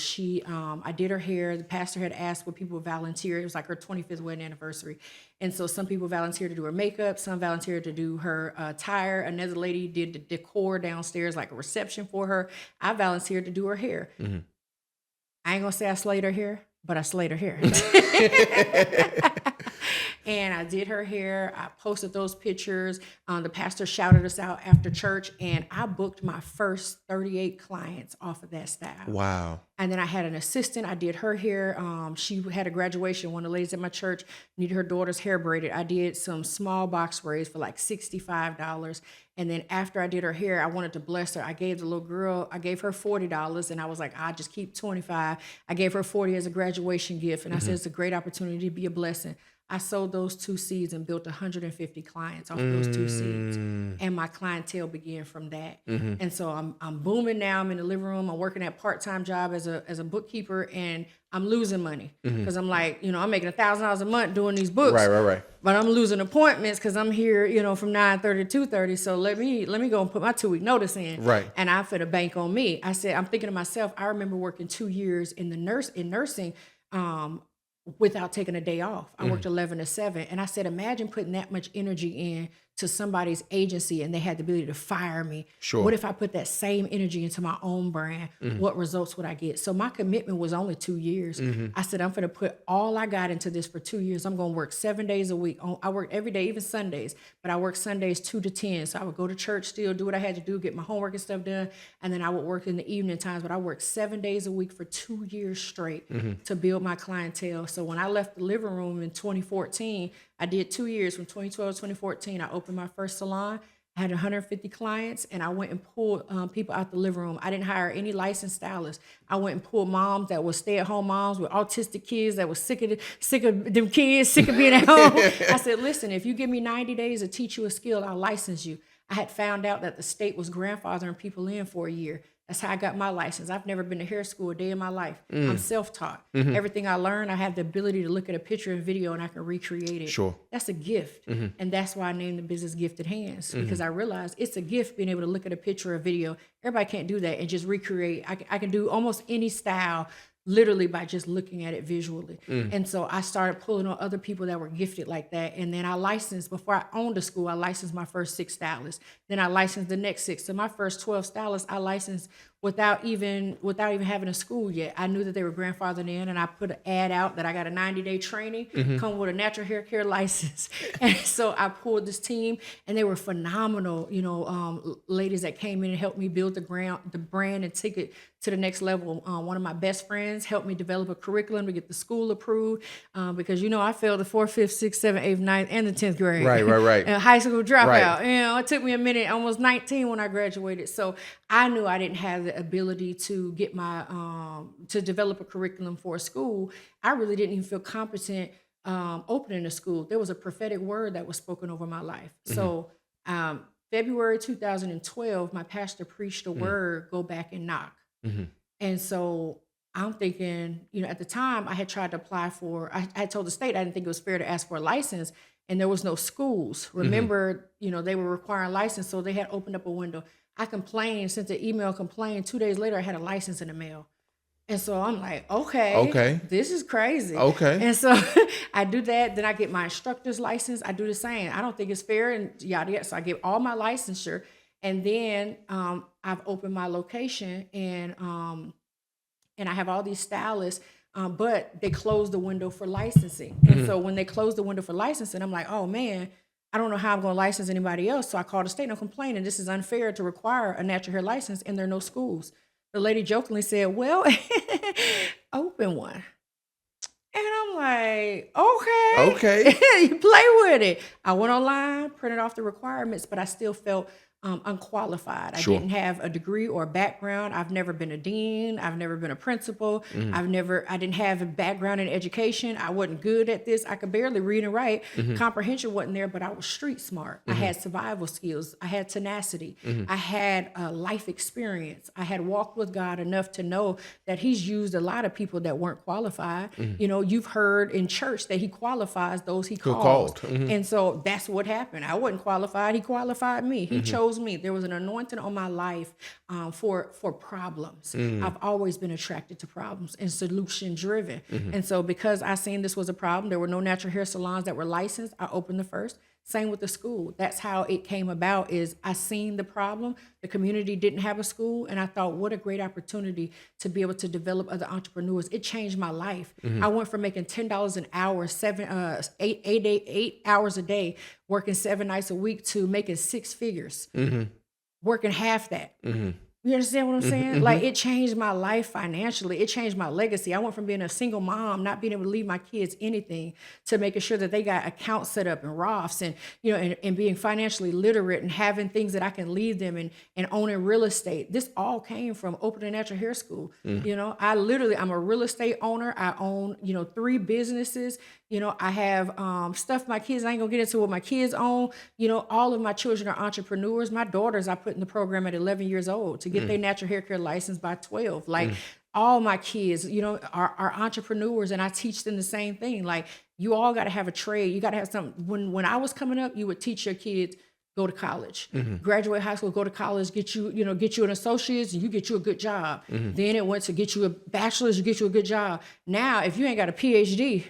I did her hair. The pastor had asked what people would volunteer. It was like her 25th wedding anniversary. And so some people volunteered to do her makeup. Some volunteered to do her attire. Another lady did the decor downstairs, like a reception for her. I volunteered to do her hair. I ain't gonna say I slayed her hair, but I slayed her hair. And I did her hair. I posted those pictures. The pastor shouted us out after church, and I booked my first 38 clients off of that style. Wow. And then I had an assistant. I did her hair. She had a graduation. One of the ladies at my church needed her daughter's hair braided. I did some small box braids for like $65. And then after I did her hair, I wanted to bless her. I gave the little girl, I gave her $40, and I was like, I just keep 25. I gave her 40 as a graduation gift. And I said, it's a great opportunity to be a blessing. I sold those 2 seeds and built 150 clients off those 2 seeds. And my clientele began from that. And so I'm booming now. I'm in the living room. I'm working at part-time job as a bookkeeper, and I'm losing money because I'm like, I'm making $1,000 a month doing these books. Right. But I'm losing appointments because I'm here, from 9:30 to 2:30. So let me go and put my 2-week notice in. Right. And I fit a bank on me. I said, I'm thinking to myself, I remember working 2 years in nursing. Without taking a day off. I worked 11 to 7. And I said, imagine putting that much energy in to somebody's agency and they had the ability to fire me. Sure. What if I put that same energy into my own brand? What results would I get? So my commitment was only 2 years. I said, I'm going to put all I got into this for 2 years. I'm going to work 7 days a week. I work every day, even Sundays, but I work Sundays 2 to 10. So I would go to church still, do what I had to do, get my homework and stuff done. And then I would work in the evening times, but I worked 7 days a week for 2 years straight to build my clientele. So when I left the living room in 2014, I did 2 years from 2012 to 2014. I opened my first salon. I had 150 clients, and I went and pulled people out the living room. I didn't hire any licensed stylists. I went and pulled moms that were stay-at-home moms with autistic kids that were sick of them kids, sick of being at home. I said, listen, if you give me 90 days to teach you a skill, I'll license you. I had found out that the state was grandfathering people in for a year. That's how I got my license. I've never been to hair school a day in my life. I'm self-taught. Everything I learned, I have the ability to look at a picture and video and I can recreate it. Sure. That's a gift. And that's why I named the business Gifted Hands, because I realized it's a gift being able to look at a picture or video. Everybody can't do that and just recreate. I can do almost any style literally by just looking at it visually. And so I started pulling on other people that were gifted like that. And then I licensed, before I owned a school, I licensed my first 6 stylists. Then I licensed the next 6. So my first 12 stylists, I licensed without even having a school yet. I knew that they were grandfathered in, and I put an ad out that I got a 90-day training, come with a natural hair care license. And so I pulled this team, and they were phenomenal, ladies that came in and helped me build the brand and take it to the next level. One of my best friends helped me develop a curriculum to get the school approved, because I failed the 4th, 5th, 6th, 7th, 8th, 9th, and the 10th grade. Right. And high school dropout. Right. It took me a minute, almost 19 when I graduated. So I knew I didn't have the ability to get my to develop a curriculum for a school. I really didn't even feel competent opening a school. There was a prophetic word that was spoken over my life. So February 2012, my pastor preached a word, go back and knock. And so I'm thinking, at the time I had tried to apply I had told the state I didn't think it was fair to ask for a license, and there was no schools. Remember, they were requiring license, so they had opened up a window. I complained, sent an email, complained. 2 days later, I had a license in the mail. And so I'm like, okay, this is crazy. Okay. And so I do that. Then I get my instructor's license. I do the same. I don't think it's fair, and yada yada. So I get all my licensure, and then I've opened my location, and I have all these stylists, but they closed the window for licensing. And so when they closed the window for licensing, I'm like, oh man, I don't know how I'm going to license anybody else. So I called the state and I'm complaining. This is unfair to require a natural hair license, and there are no schools. The lady jokingly said, well, open one. And I'm like, okay. You play with it. I went online, printed off the requirements, but I still felt unqualified. Sure. I didn't have a degree or a background. I've never been a dean. I've never been a principal. I didn't have a background in education. I wasn't good at this. I could barely read and write. Comprehension wasn't there, but I was street smart. I had survival skills. I had tenacity. I had life experience. I had walked with God enough to know that he's used a lot of people that weren't qualified. You've heard in church that he qualifies those he calls. And so that's what happened. I wasn't qualified. He qualified me. He chose me. There was an anointing on my life for problems. I've always been attracted to problems and solution driven. And so because I seen this was a problem, there were no natural hair salons that were licensed. I opened the first. Same with the school. That's how it came about. Is I seen the problem. The community didn't have a school, and I thought, what a great opportunity to be able to develop other entrepreneurs. It changed my life. I went from making $10 an hour, 8 hours a day, working 7 nights a week, to making 6 figures, working half that. You understand what I'm saying? Like, it changed my life financially. It changed my legacy. I went from being a single mom, not being able to leave my kids anything, to making sure that they got accounts set up and Roths, and and being financially literate and having things that I can leave them, and owning real estate. This all came from opening a natural hair school. I'm a real estate owner. I own 3 businesses. I have stuff my kids, I ain't gonna get into what my kids own. All of my children are entrepreneurs. My daughters I put in the program at 11 years old to get their natural hair care license by 12. Like, all my kids, are entrepreneurs, and I teach them the same thing. Like, you all got to have a trade. You got to have something. When I was coming up, you would teach your kids, go to college, graduate high school, go to college, get you an associate's, and you get you a good job. Then it went to get you a bachelor's, you get you a good job. Now, if you ain't got a PhD,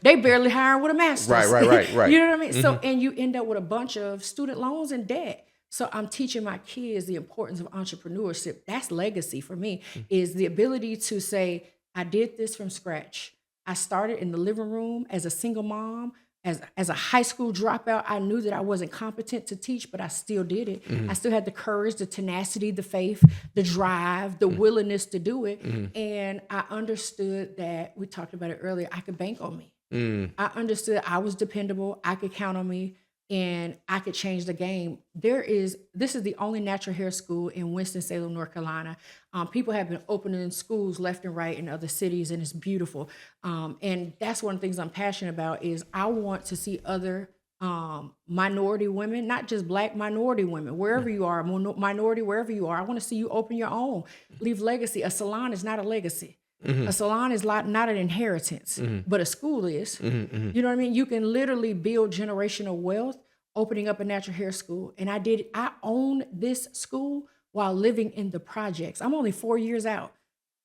they barely hiring with a master's. Right. You know what I mean? So, and you end up with a bunch of student loans and debt. So I'm teaching my kids the importance of entrepreneurship. That's legacy for me, is the ability to say, I did this from scratch. I started in the living room as a single mom. As a high school dropout, I knew that I wasn't competent to teach, but I still did it. I still had the courage, the tenacity, the faith, the drive, the willingness to do it. And I understood that, we talked about it earlier, I could bank on me. I understood I was dependable. I could count on me. And I could change the game. This is the only natural hair school in Winston-Salem, North Carolina. People have been opening schools left and right in other cities, and it's beautiful. And that's one of the things I'm passionate about, is I want to see other minority women, not just Black minority women, wherever you are, minority, wherever you are. I want to see you open your own, leave legacy. A salon is not a legacy. A salon is not an inheritance, but a school is. You know what I mean? You can literally build generational wealth opening up a natural hair school. And I own this school while living in the projects. I'm only 4 years out.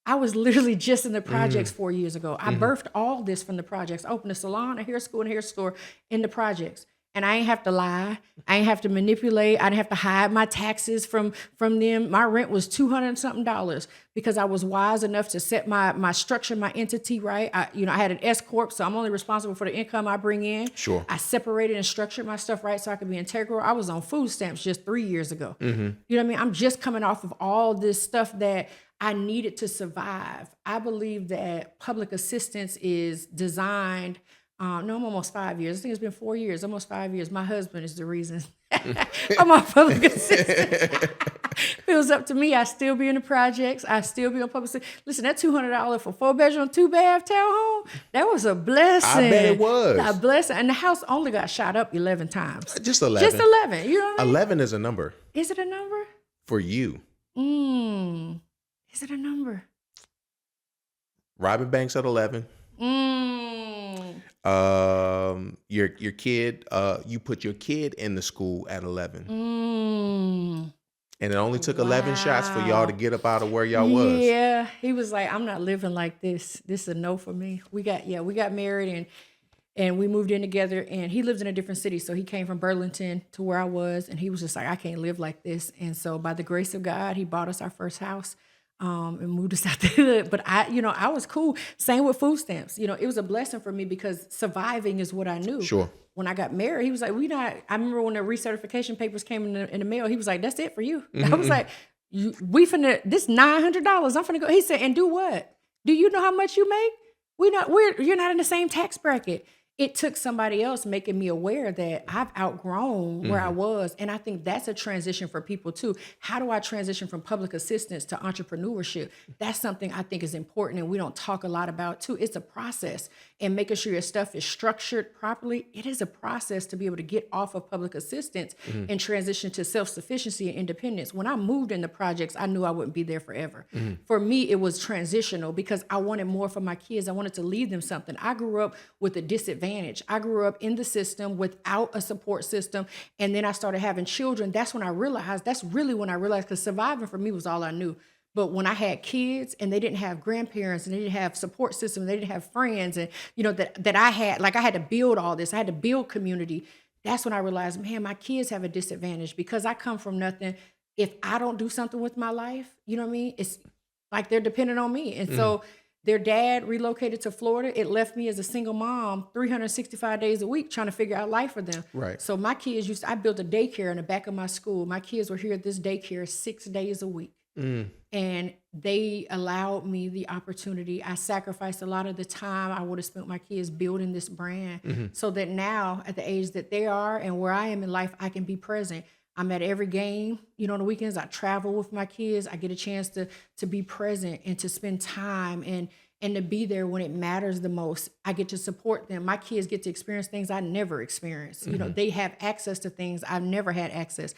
I was literally just in the projects 4 years ago. I birthed all this from the projects. I opened a salon, a hair school, and a hair store in the projects. And I ain't have to lie. I ain't have to manipulate. I didn't have to hide my taxes from them. My rent was $200 and something because I was wise enough to set my structure, my entity right. I had an S corp, so I'm only responsible for the income I bring in. Sure. I separated and structured my stuff right so I could be integral. I was on food stamps just 3 years ago. You know what I mean? I'm just coming off of all this stuff that I needed to survive. I believe that public assistance is designed. I'm almost 5 years. I think it's been 4 years, almost 5 years. My husband is the reason I'm on public assistance. If it was up to me, I'd still be in the projects. I'd still be on public assistance. Listen, that $200 for 4-bedroom, 2-bath townhome, that was a blessing. I bet it was. A blessing. And the house only got shot up 11 times. Just 11. Just 11. You know what I mean? 11 is a number. Is it a number? For you. Is it a number? Robbing banks at 11. Mm. Your kid, you put your kid in the school at 11. Mm. And it only took 11 shots for y'all to Wow. get up out of where y'all was. Yeah. He was like, I'm not living like this. This is a no for me. We got married and we moved in together, and he lived in a different city. So he came from Burlington to where I was, and he was just like, I can't live like this. And so by the grace of God, he bought us our first house. And moved us out there. But I was cool. Same with food stamps. It was a blessing for me because surviving is what I knew. Sure. When I got married, he was like, I remember when the recertification papers came in the mail, he was like, that's it for you. Mm-hmm. I was like, this $900, I'm finna go. He said, and do what? Do you know how much you make? You're not in the same tax bracket. It took somebody else making me aware that I've outgrown where I was. And I think that's a transition for people too. How do I transition from public assistance to entrepreneurship? That's something I think is important and we don't talk a lot about too. It's a process, and making sure your stuff is structured properly. It is a process to be able to get off of public assistance and transition to self-sufficiency and independence. When I moved into projects, I knew I wouldn't be there forever. For me, it was transitional because I wanted more for my kids. I wanted to leave them something. I grew up with a disadvantage. I grew up in the system without a support system. And then I started having children. That's really when I realized, because surviving for me was all I knew. But when I had kids and they didn't have grandparents and they didn't have support system, they didn't have friends, and that I had, like I had to build all this. I had to build community. That's when I realized, man, my kids have a disadvantage because I come from nothing. If I don't do something with my life, you know what I mean? It's like they're dependent on me. And so their dad relocated to Florida. It left me as a single mom 365 days a week trying to figure out life for them. Right. So my kids I built a daycare in the back of my school. My kids were here at this daycare 6 days a week. And they allowed me the opportunity. I sacrificed a lot of the time I would have spent my kids building this brand so that now at the age that they are and where I am in life, I can be present. I'm at every game, on the weekends. I travel with my kids. I get a chance to be present and to spend time and to be there when it matters the most. I get to support them. My kids get to experience things I never experienced. They have access to things I've never had access.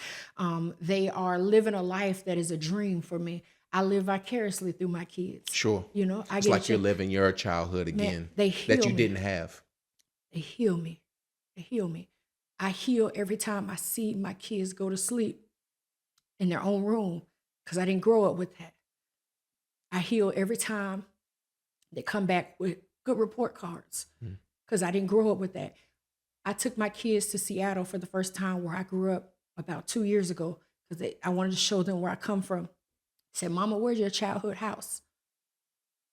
They are living a life that is a dream for me. I live vicariously through my kids. Sure. I It's get like you're living your childhood again. Man, they heal that you me. didn't have. They heal me. They heal me. I heal every time I see my kids go to sleep in their own room because I didn't grow up with that. I heal every time they come back with good report cards because I didn't grow up with that. I took my kids to Seattle for the first time where I grew up about 2 years ago because I wanted to show them where I come from. I said, Mama, where's your childhood house?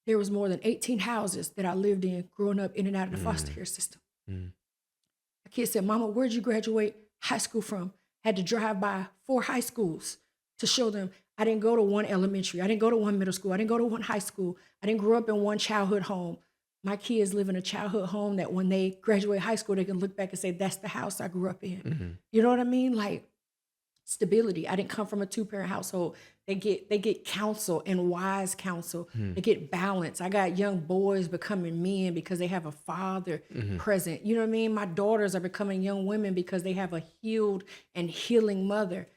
There was more than 18 houses that I lived in growing up in and out of the foster care system. My kid said, Mama, where'd you graduate high school from? Had to drive by 4 high schools to show them I didn't go to one elementary. I didn't go to one middle school. I didn't go to one high school. I didn't grow up in one childhood home. My kids live in a childhood home that when they graduate high school, they can look back and say, that's the house I grew up in. You know what I mean? Like stability. I didn't come from a 2-parent household. They get counsel and wise counsel. They get balance. I got young boys becoming men because they have a father present. You know what I mean? My daughters are becoming young women because they have a healed and healing mother.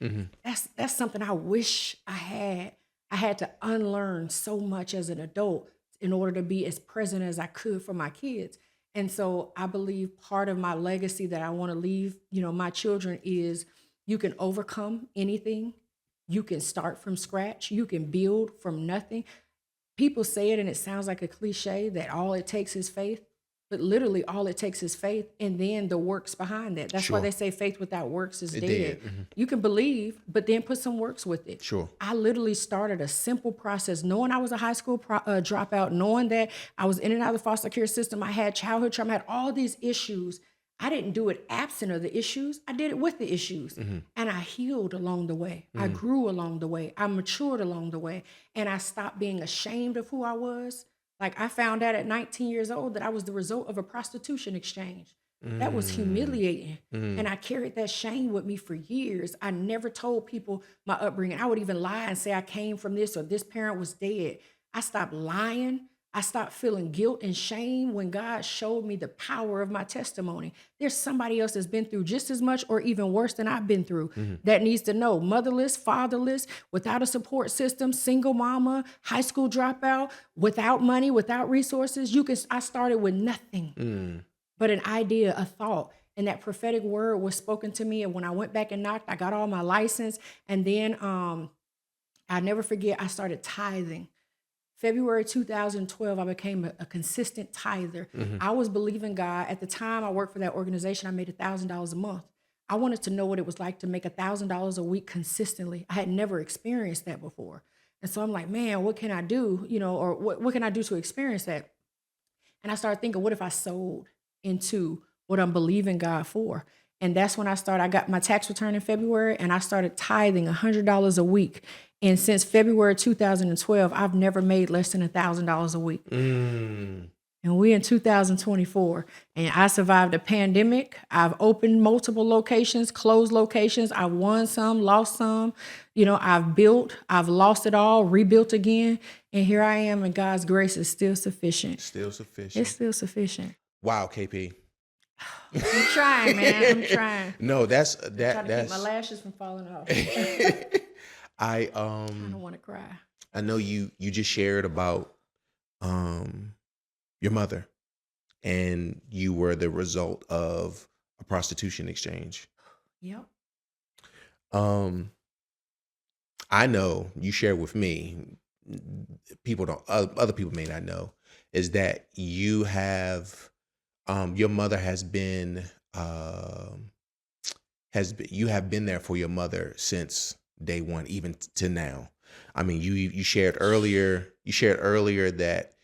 That's something I wish I had. I had to unlearn so much as an adult in order to be as present as I could for my kids. And so I believe part of my legacy that I want to leave, my children is you can overcome anything. You can start from scratch. You can build from nothing. People say it and it sounds like a cliche that all it takes is faith, but literally all it takes is faith and then the works behind that. That's why they say faith without works is dead. You can believe, but then put some works with it. Sure. I literally started a simple process, knowing I was a high school dropout, knowing that I was in and out of the foster care system. I had childhood trauma, I had all these issues. I didn't do it absent of the issues. I did it with the issues. And I healed along the way. I grew along the way. I matured along the way. And I stopped being ashamed of who I was. Like I found out at 19 years old that I was the result of a prostitution exchange. That was humiliating. And I carried that shame with me for years. I never told people my upbringing. I would even lie and say I came from this or this parent was dead. I stopped lying. I stopped feeling guilt and shame when God showed me the power of my testimony. There's somebody else that's been through just as much or even worse than I've been through that needs to know, motherless, fatherless, without a support system, single mama, high school dropout, without money, without resources. I started with nothing but an idea, a thought. And that prophetic word was spoken to me. And when I went back and knocked, I got all my license. And then I never forget, I started tithing. February 2012, I became a consistent tither. I was believing God. At the time I worked for that organization, I made $1,000 a month. I wanted to know what it was like to make $1,000 a week consistently. I had never experienced that before. And so I'm like, man, what can I do? Or what can I do to experience that? And I started thinking, what if I sold into what I'm believing God for? And that's when I got my tax return in February, and I started tithing $100 a week. And since February 2012, I've never made less than $1,000 a week. And we're in 2024, and I survived a pandemic. I've opened multiple locations, closed locations. I won some, lost some. I've built, I've lost it all, rebuilt again. And here I am, and God's grace is still sufficient. Still sufficient. It's still sufficient. Wow, KP. I'm trying, man. I'm trying. No, that's Trying to keep my lashes from falling off. I don't want to cry. I know you just shared about your mother, and you were the result of a prostitution exchange. Yep. I know you shared with me, other people may not know, is that you have your mother you have been there for your mother since day one, even to now. I mean, you shared earlier that,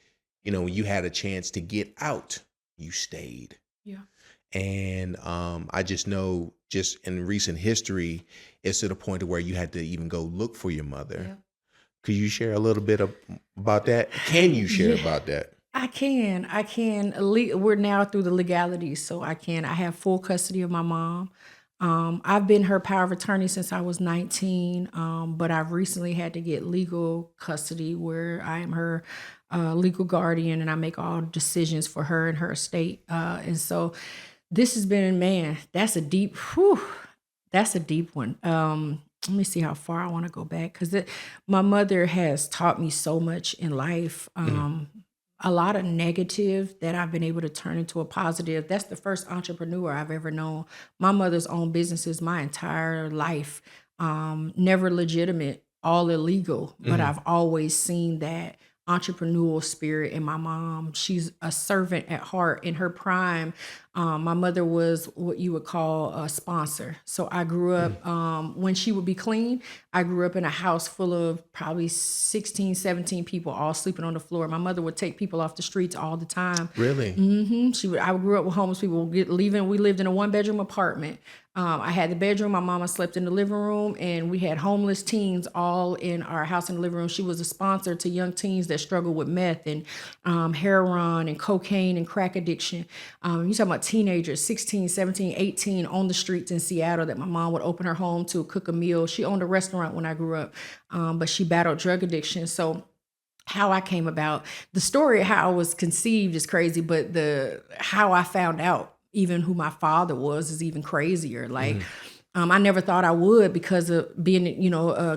when you had a chance to get out, you stayed. Yeah. And I just know, just in recent history, it's to the point to where you had to even go look for your mother. Yeah. Could you share a little bit about that? Can you share about that? I can. We're now through the legalities, so I can. I have full custody of my mom. I've been her power of attorney since I was 19, but I've recently had to get legal custody where I am her legal guardian, and I make all decisions for her and her estate. And so this has been, man, that's a deep one. Let me see how far I want to go back, because my mother has taught me so much in life. A lot of negative that I've been able to turn into a positive. That's the first entrepreneur I've ever known. My mother's owned businesses my entire life. Never legitimate, all illegal, but I've always seen that entrepreneurial spirit in my mom. She's a servant at heart. In her prime, my mother was what you would call a sponsor. So I grew up, when she would be clean, I grew up in a house full of probably 16, 17 people all sleeping on the floor. My mother would take people off the streets all the time. Really? I grew up with homeless people leaving. We lived in a 1-bedroom apartment. I had the bedroom. My mama slept in the living room, and we had homeless teens all in our house in the living room. She was a sponsor to young teens that struggle with meth and heroin and cocaine and crack addiction. You talking about teenagers, 16, 17, 18 on the streets in Seattle that my mom would open her home to cook a meal. She owned a restaurant when I grew up, but she battled drug addiction. So how I came about, the story of how I was conceived is crazy, but how I found out even who my father was is even crazier. Like, I never thought I would, because of being,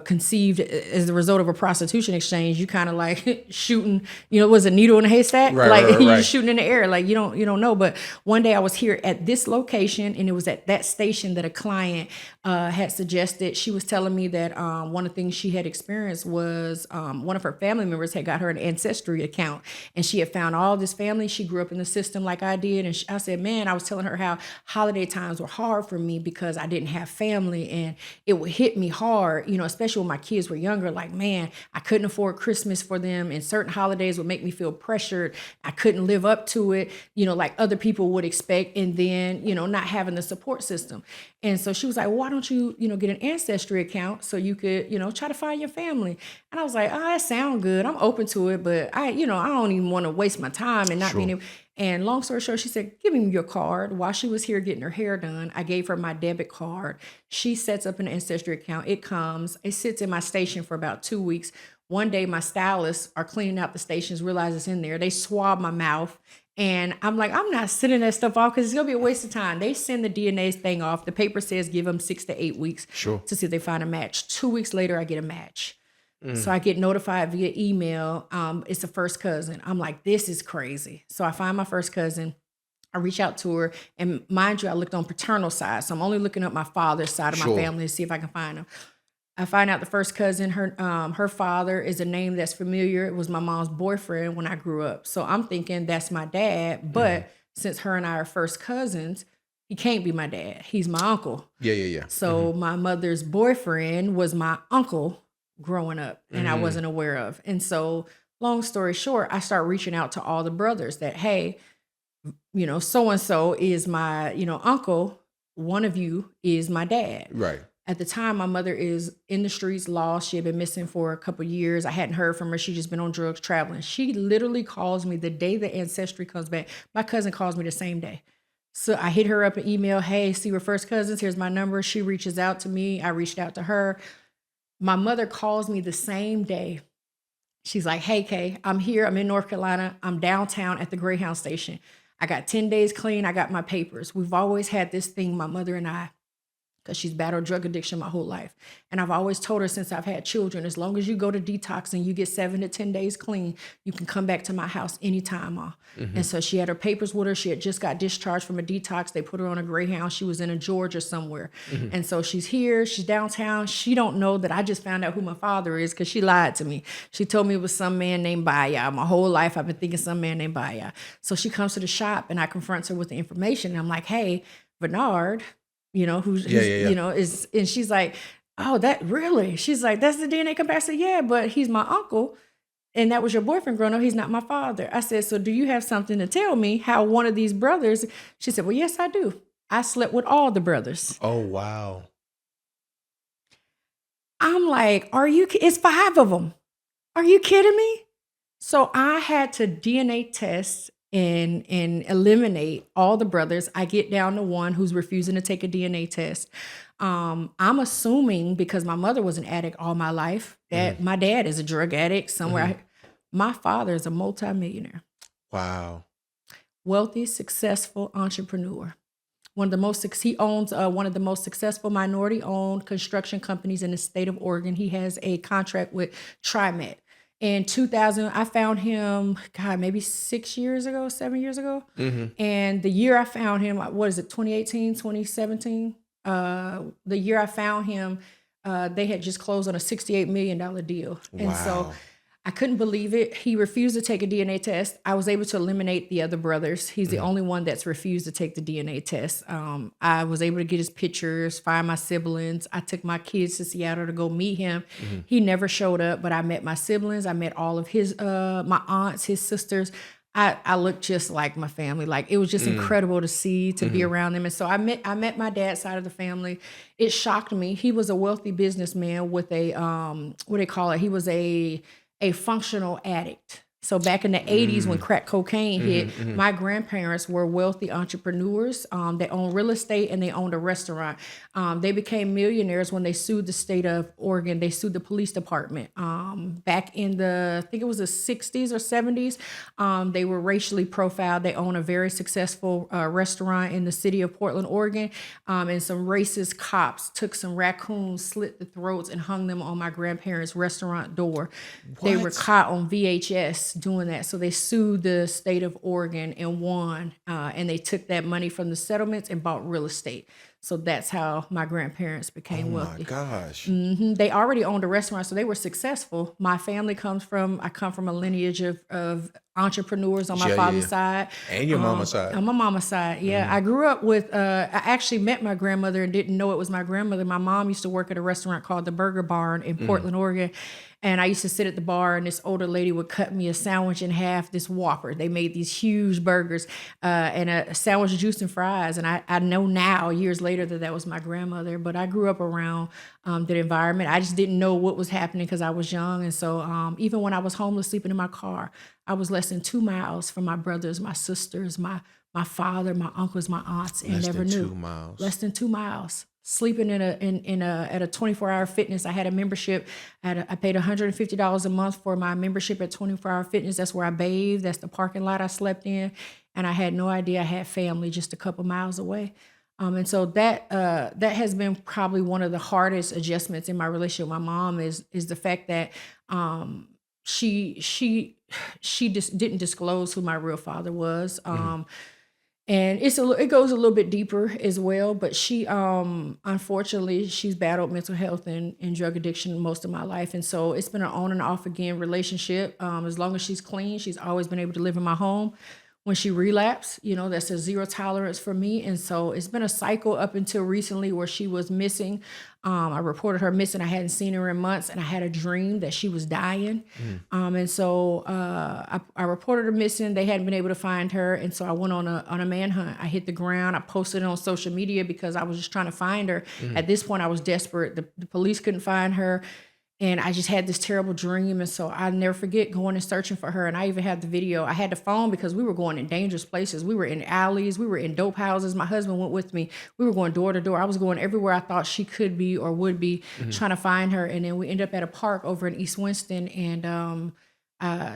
conceived as the result of a prostitution exchange. You kind of like shooting, was a needle in a haystack, you're shooting in the air, like you don't know. But one day I was here at this location, and it was at that station that a client had suggested. She was telling me that one of the things she had experienced was one of her family members had got her an ancestry account, and she had found all this family. She grew up in the system like I did, and I said, man, I was telling her how holiday times were hard for me because I didn't have family, and it would hit me hard, especially when my kids were younger. Like, man, I couldn't afford Christmas for them, and certain holidays would make me feel pressured. I couldn't live up to it, like other people would expect, and then, not having the support system. And so she was like, why don't you, get an ancestry account so you could, try to find your family? And I was like, oh, that sounds good. I'm open to it, but I don't even want to waste my time and not being able. And long story short, she said, give me your card. While she was here getting her hair done, I gave her my debit card. She sets up an ancestry account. It comes, it sits in my station for about 2 weeks. One day, my stylists are cleaning out the stations, realize it's in there. They swab my mouth. And I'm like, I'm not sending that stuff off because it's going to be a waste of time. They send the DNA thing off. The paper says give them 6 to 8 weeks Sure. to see if they find a match. 2 weeks later, I get a match. So I get notified via email. It's a first cousin. I'm like, this is crazy. So I find my first cousin. I reach out to her. And mind you, I looked on paternal side. So I'm only looking up my father's side of my Sure. family to see if I can find him. I find out the first cousin, her father is a name that's familiar. It was my mom's boyfriend when I grew up. So I'm thinking that's my dad. But since her and I are first cousins, he can't be my dad. He's my uncle. Yeah. So my mother's boyfriend was my uncle growing up, and I wasn't aware of. And so, long story short, I start reaching out to all the brothers that, hey, so and so is my, uncle. One of you is my dad. Right. At the time, my mother is in the streets, lost. She had been missing for a couple of years. I hadn't heard from her. She just been on drugs, traveling. She literally calls me the day the ancestry comes back. My cousin calls me the same day. So I hit her up an email. Hey, see, we're first cousins. Here's my number. She reaches out to me. I reached out to her. My mother calls me the same day. She's like, hey, Kay, I'm here. I'm in North Carolina. I'm downtown at the Greyhound station. I got 10 days clean. I got my papers. We've always had this thing, my mother and I, because she's battled drug addiction my whole life. And I've always told her since I've had children, as long as you go to detox and you get 7 to 10 days clean, you can come back to my house anytime, Ma. And so she had her papers with her. She had just got discharged from a detox. They put her on a Greyhound. She was in a Georgia somewhere. And so she's here. She's downtown. She don't know that I just found out who my father is because she lied to me. She told me it was some man named Baya. My whole life I've been thinking some man named Baya. So she comes to the shop and I confront her with the information. And I'm like, hey, Bernard, who's is, and she's like, oh, that really? She's like, that's the DNA comparison. Yeah, but he's my uncle. And that was your boyfriend growing up. He's not my father. I said, so do you have something to tell me how one of these brothers? She said, well, yes, I do. I slept with all the brothers. Oh, wow. I'm like, it's 5 of them. Are you kidding me? So I had to DNA test and eliminate all the brothers. I get down to one who's refusing to take a DNA test. I'm assuming because my mother was an addict all my life that my dad is a drug addict somewhere. My father is a multimillionaire. Wow. Wealthy, successful entrepreneur. He owns one of the most successful minority-owned construction companies in the state of Oregon. He has a contract with TriMet. In 2000, I found him, maybe 7 years ago. And the year I found him, 2018, 2017? The year I found him, they had just closed on a $68 million deal. And so I couldn't believe it. He refused to take a DNA test. I was able to eliminate the other brothers. He's the only one that's refused to take the DNA test. I was able to get his pictures, find my siblings. I took my kids to Seattle to go meet him. He never showed up, but I met my siblings. I met all of his, my aunts, his sisters. I looked just like my family. Like it was just incredible to see, to be around them. And so I met my dad's side of the family. It shocked me. He was a wealthy businessman with a, what do they call it? He was a functional addict. So back in the 80s when crack cocaine hit, my grandparents were wealthy entrepreneurs. They owned real estate and they owned a restaurant. They became millionaires when they sued the state of Oregon. They sued the police department. Back in I think it was the 60s or 70s, they were racially profiled. They own a very successful restaurant in the city of Portland, Oregon. And some racist cops took some raccoons, slit the throats, and hung them on my grandparents' restaurant door. They were caught on VHS doing that. So they sued the state of Oregon and won. And they took that money from the settlements and bought real estate. So that's how my grandparents became wealthy. Oh my gosh. They already owned a restaurant, so they were successful. My family I come from a lineage of entrepreneurs on my father's side. And your mama's side. On my mama's side, yeah. I grew up with, I actually met my grandmother and didn't know it was my grandmother. My mom used to work at a restaurant called the Burger Barn in Portland, Oregon. And I used to sit at the bar and this older lady would cut me a sandwich in half, this Whopper. They made these huge burgers and a sandwich of juice and fries. And I know now, years later, that was my grandmother. But I grew up around the environment. I just didn't know what was happening because I was young. And so even when I was homeless, sleeping in my car, I was less than 2 miles from my brothers, my sisters, my father, my uncles, my aunts, and never knew. 2 miles. Less than 2 miles. sleeping at a 24-hour fitness. I had a membership. I paid $150 a month for my membership at 24-hour fitness. That's where I bathed. That's the parking lot I slept in. And I had no idea I had family just a couple miles away. And so that has been probably one of the hardest adjustments in my relationship with my mom is the fact that she just didn't disclose who my real father was. And it goes a little bit deeper as well, but she unfortunately she's battled mental health and drug addiction most of my life. And so it's been an on and off again relationship. As long as she's clean, she's always been able to live in my home. When she relapsed, that's a zero tolerance for me. And so it's been a cycle up until recently where she was missing. I reported her missing. I hadn't seen her in months, and I had a dream that she was dying. And so I reported her missing. They hadn't been able to find her. And so I went on a manhunt. I hit the ground. I posted it on social media because I was just trying to find her. At this point, I was desperate. The police couldn't find her. And I just had this terrible dream. And so I'll never forget going and searching for her. And I even had the video. I had the phone because we were going in dangerous places. We were in alleys. We were in dope houses. My husband went with me. We were going door to door. I was going everywhere I thought she could be or would be, trying to find her. And then we ended up at a park over in East Winston. And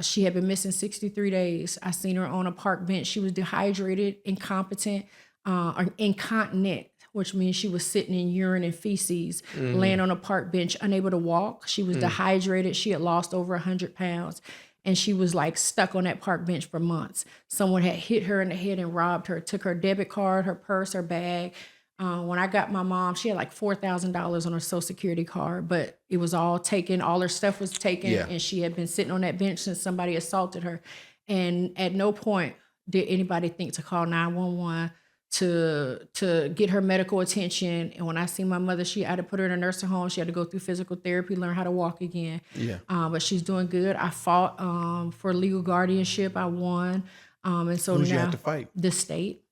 she had been missing 63 days. I seen her on a park bench. She was dehydrated, incompetent, or incontinent, which means she was sitting in urine and feces, laying on a park bench, unable to walk. She was dehydrated. She had lost over 100 pounds. And she was like stuck on that park bench for months. Someone had hit her in the head and robbed her, took her debit card, her purse, her bag. When I got my mom, she had like $4,000 on her Social Security card, but it was all taken. All her stuff was taken. Yeah. And she had been sitting on that bench since somebody assaulted her. And at no point did anybody think to call 911 to get her medical attention. And when I see my mother, I had to put her in a nursing home. She had to go through physical therapy, learn how to walk again. Yeah. But she's doing good. I fought for legal guardianship. I won. And so Who'd now you have to fight? the state.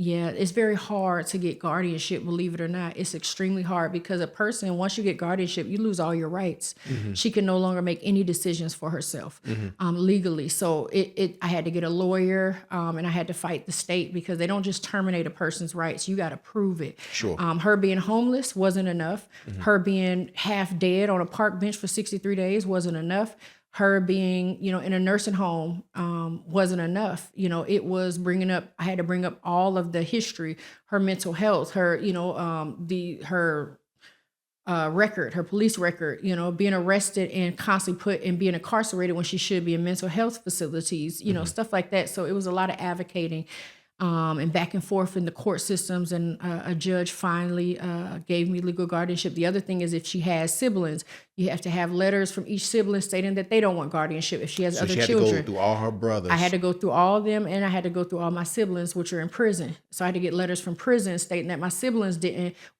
Yeah, it's very hard to get guardianship, believe it or not. It's extremely hard because a person, once you get guardianship, you lose all your rights. She can no longer make any decisions for herself legally. So I had to get a lawyer and I had to fight the state because they don't just terminate a person's rights. You got to prove it. Sure. Her being homeless wasn't enough. Her being half dead on a park bench for 63 days wasn't enough. Her being, in a nursing home wasn't enough. It was I had to bring up all of the history, her mental health, her, her record, her police record, being arrested and constantly being incarcerated when she should be in mental health facilities, stuff like that. So it was a lot of advocating and back and forth in the court systems. And a judge finally gave me legal guardianship. The other thing is if she has siblings, you have to have letters from each sibling stating that they don't want guardianship. If she has other she had children, to go through all her brothers. I had to go through all of them, and I had to go through all my siblings, which are in prison. So I had to get letters from prison stating that my siblings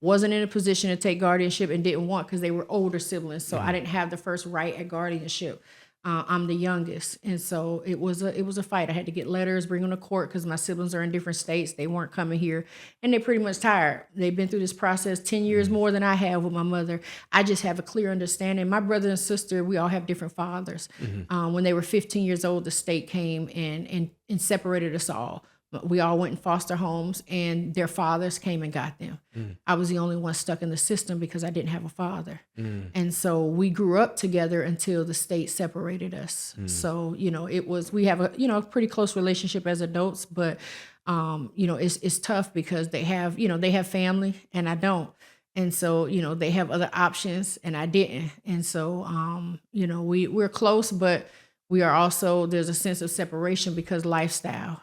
wasn't in a position to take guardianship and didn't want because they were older siblings. So I didn't have the first right at guardianship. I'm the youngest, and so it was a fight. I had to get letters, bring them to court because my siblings are in different states. They weren't coming here, and they're pretty much tired. They've been through this process 10 years more than I have with my mother. I just have a clear understanding. My brother and sister, we all have different fathers. When they were 15 years old, the state came and separated us all. We all went in foster homes, and their fathers came and got them. I was the only one stuck in the system because I didn't have a father. And so we grew up together until the state separated us. So, we have a pretty close relationship as adults, but, it's tough because they have family and I don't. And so, they have other options and I didn't. And so, we're close, but we are also, there's a sense of separation because lifestyle,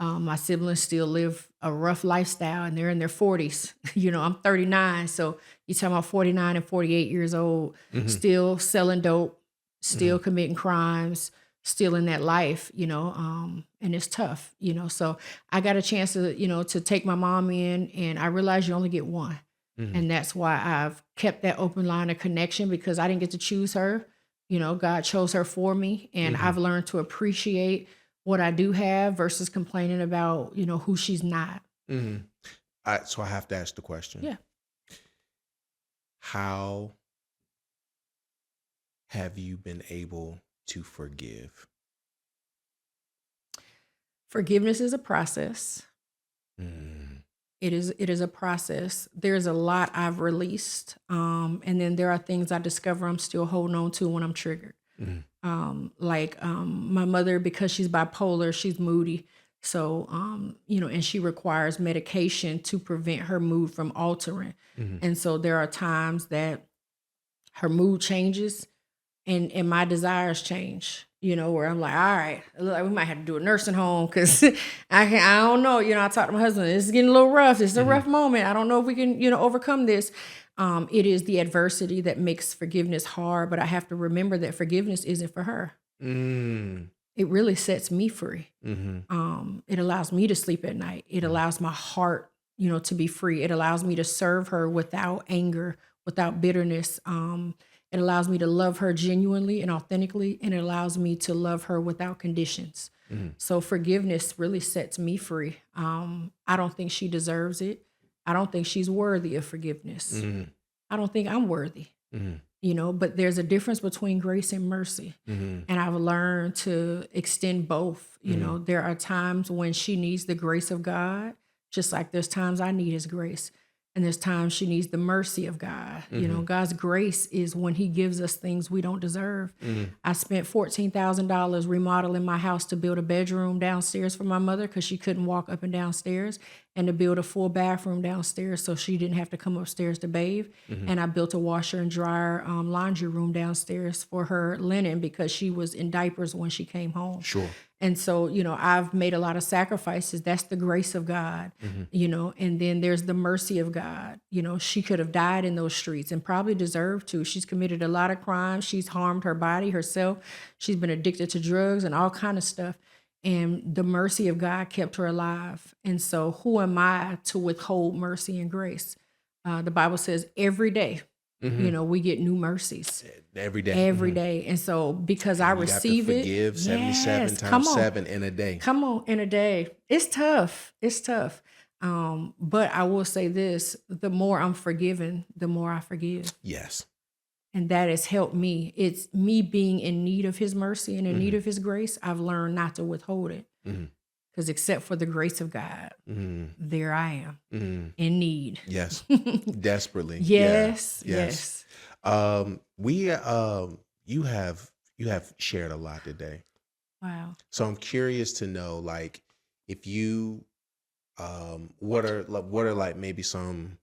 my siblings still live a rough lifestyle and they're in their 40s. I'm 39. So you're talking about 49 and 48 years old, still selling dope, still committing crimes, still in that life, and it's tough, So I got a chance to, to take my mom in, and I realized you only get one. And that's why I've kept that open line of connection because I didn't get to choose her. God chose her for me, and I've learned to appreciate what I do have versus complaining about, who she's not. So I have to ask the question. Yeah. How have you been able to forgive? Forgiveness is a process. It is a process. There's a lot I've released, and then there are things I discover I'm still holding on to when I'm triggered. Mhm. My mother, because she's bipolar, she's moody. So, and she requires medication to prevent her mood from altering. Mhm. And so there are times that her mood changes and my desires change, where I'm like, all right, look, like we might have to do a nursing home because I don't know. I talk to my husband, this is getting a little rough. This is a rough moment. I don't know if we can, overcome this. It is the adversity that makes forgiveness hard, but I have to remember that forgiveness isn't for her. Mm. It really sets me free. Mhm. It allows me to sleep at night. It allows my heart, to be free. It allows me to serve her without anger, without bitterness. It allows me to love her genuinely and authentically, and it allows me to love her without conditions. Mhm. So forgiveness really sets me free. I don't think she deserves it. I don't think she's worthy of forgiveness. Mhm. I don't think I'm worthy, Mhm. but there's a difference between grace and mercy. Mhm. And I've learned to extend both. There are times when she needs the grace of God, just like there's times I need his grace. And there's times she needs the mercy of God. God's grace is when he gives us things we don't deserve. Mhm. I spent $14,000 remodeling my house to build a bedroom downstairs for my mother because she couldn't walk up and downstairs, and to build a full bathroom downstairs so she didn't have to come upstairs to bathe. And I built a washer and dryer laundry room downstairs for her linen because she was in diapers when she came home. Sure. And so, I've made a lot of sacrifices. That's the grace of God, and then there's the mercy of God. She could have died in those streets and probably deserved to. She's committed a lot of crimes. She's harmed her body, herself. She's been addicted to drugs and all kind of stuff. And the mercy of God kept her alive. And so who am I to withhold mercy and grace? The Bible says every day, we get new mercies. Every day. Every day. And so because I You got to receive it, forgive 77 yes, come times on. 7 in a day. Come on, in a day. It's tough. It's tough. But I will say this, the more I'm forgiven, the more I forgive. Yes. And that has helped me. It's me being in need of his mercy and in need of his grace. I've learned not to withhold it. Because except for the grace of God, there I am in need. Yes. Desperately. Yes. Yeah. Yes. You have shared a lot today. Wow. So I'm curious to know, like, if you what are like maybe some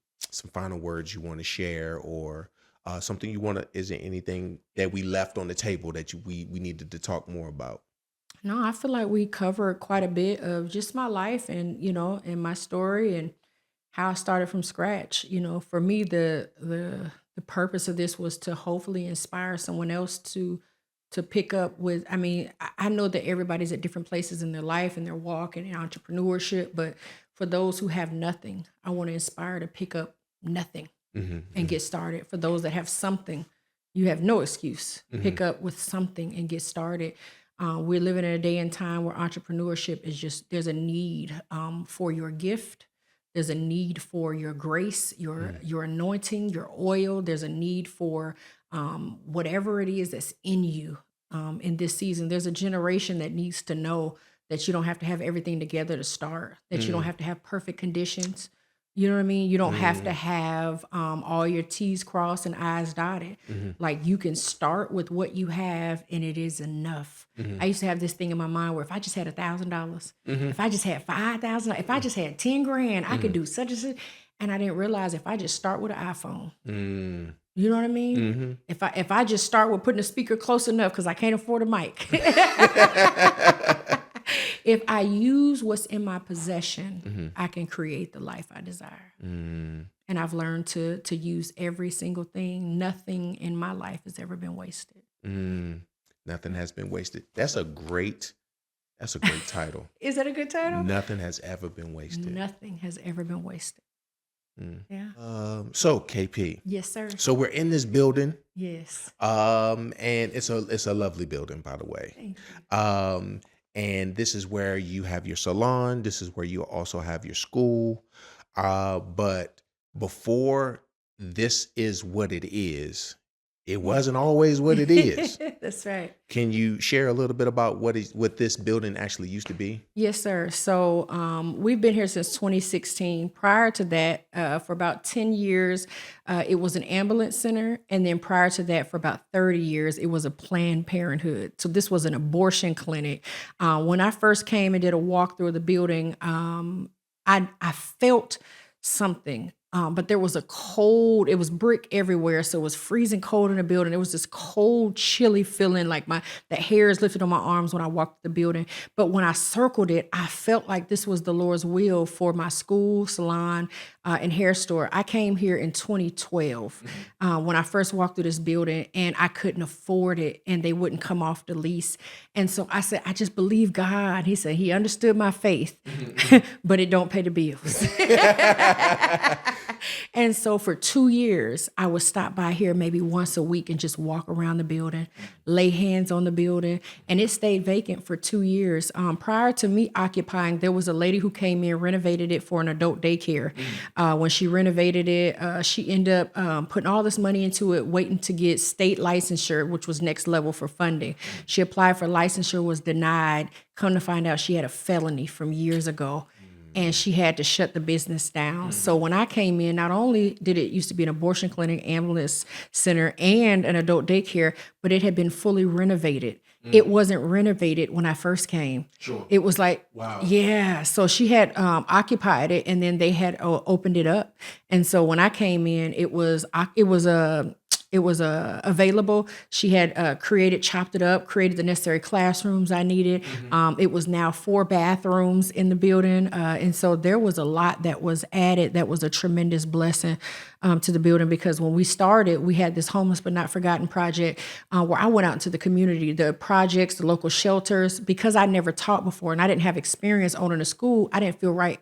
final words you want to share, or something you want to, is there anything that we left on the table that we needed to talk more about? No, I feel like we covered quite a bit of just my life and my story and how I started from scratch. For me, the purpose of this was to hopefully inspire someone else to pick up with. I mean, I know that everybody's at different places in their life and their walk and in entrepreneurship, but for those who have nothing, I want to inspire to pick up nothing and get started. For those that have something, you have no excuse. Pick up with something and get started. We're living in a day and time where entrepreneurship is just, there's a need for your gift. There's a need for your grace, your anointing, your oil. There's a need for whatever it is that's in you in this season. There's a generation that needs to know that you don't have to have everything together to start, that you don't have to have perfect conditions. You know what I mean? You don't have to have all your T's crossed and I's dotted. Like, you can start with what you have and it is enough. I used to have this thing in my mind where if I just had $1,000, if I just had 5,000, if I just had 10 grand, I could do such and such. And I didn't realize if I just start with an iPhone, you know what I mean? If I just start with putting a speaker close enough because I can't afford a mic. If I use what's in my possession, I can create the life I desire. And I've learned to use every single thing. Nothing in my life has ever been wasted. Nothing has been wasted. That's a great title. Is that a good title? Nothing has ever been wasted. Nothing has ever been wasted. Yeah. So KP. Yes, sir. So we're in this building. Yes. And it's a lovely building, by the way. Thank you. And this is where you have your salon. This is where you also have your school. But before this is what it is, it wasn't always what it is. That's right. Can you share a little bit about what this building actually used to be? Yes, sir. So we've been here since 2016. Prior to that, for about 10 years, it was an ambulance center. And then prior to that, for about 30 years, it was a Planned Parenthood. So this was an abortion clinic. When I first came and did a walk through the building, I felt something. But there was it was brick everywhere. So it was freezing cold in the building. It was this cold, chilly feeling, like the hairs lifted on my arms when I walked the building. But when I circled it, I felt like this was the Lord's will for my school, salon, and hair store. I came here in 2012 when I first walked through this building, and I couldn't afford it, and they wouldn't come off the lease. And so I said, I just believe God. He said he understood my faith, but it don't pay the bills. And so for 2 years, I would stop by here maybe once a week and just walk around the building, lay hands on the building, and it stayed vacant for 2 years. Prior to me occupying, there was a lady who came in, renovated it for an adult daycare. When she renovated it, she ended up putting all this money into it, waiting to get state licensure, which was next level for funding. She applied for licensure, was denied. Come to find out, she had a felony from years ago. And she had to shut the business down. So when I came in, not only did it used to be an abortion clinic, ambulance center, and an adult daycare, but it had been fully renovated. It wasn't renovated when I first came. Sure. It was like, wow. Yeah. So she had occupied it, and then they had opened it up. And so when I came in, it was available. She had chopped it up, created the necessary classrooms I needed. It was now 4 bathrooms in the building. And so there was a lot that was added that was a tremendous blessing to the building, because when we started, we had this Homeless But Not Forgotten project where I went out into the community, the projects, the local shelters. Because I never taught before and I didn't have experience owning a school, I didn't feel right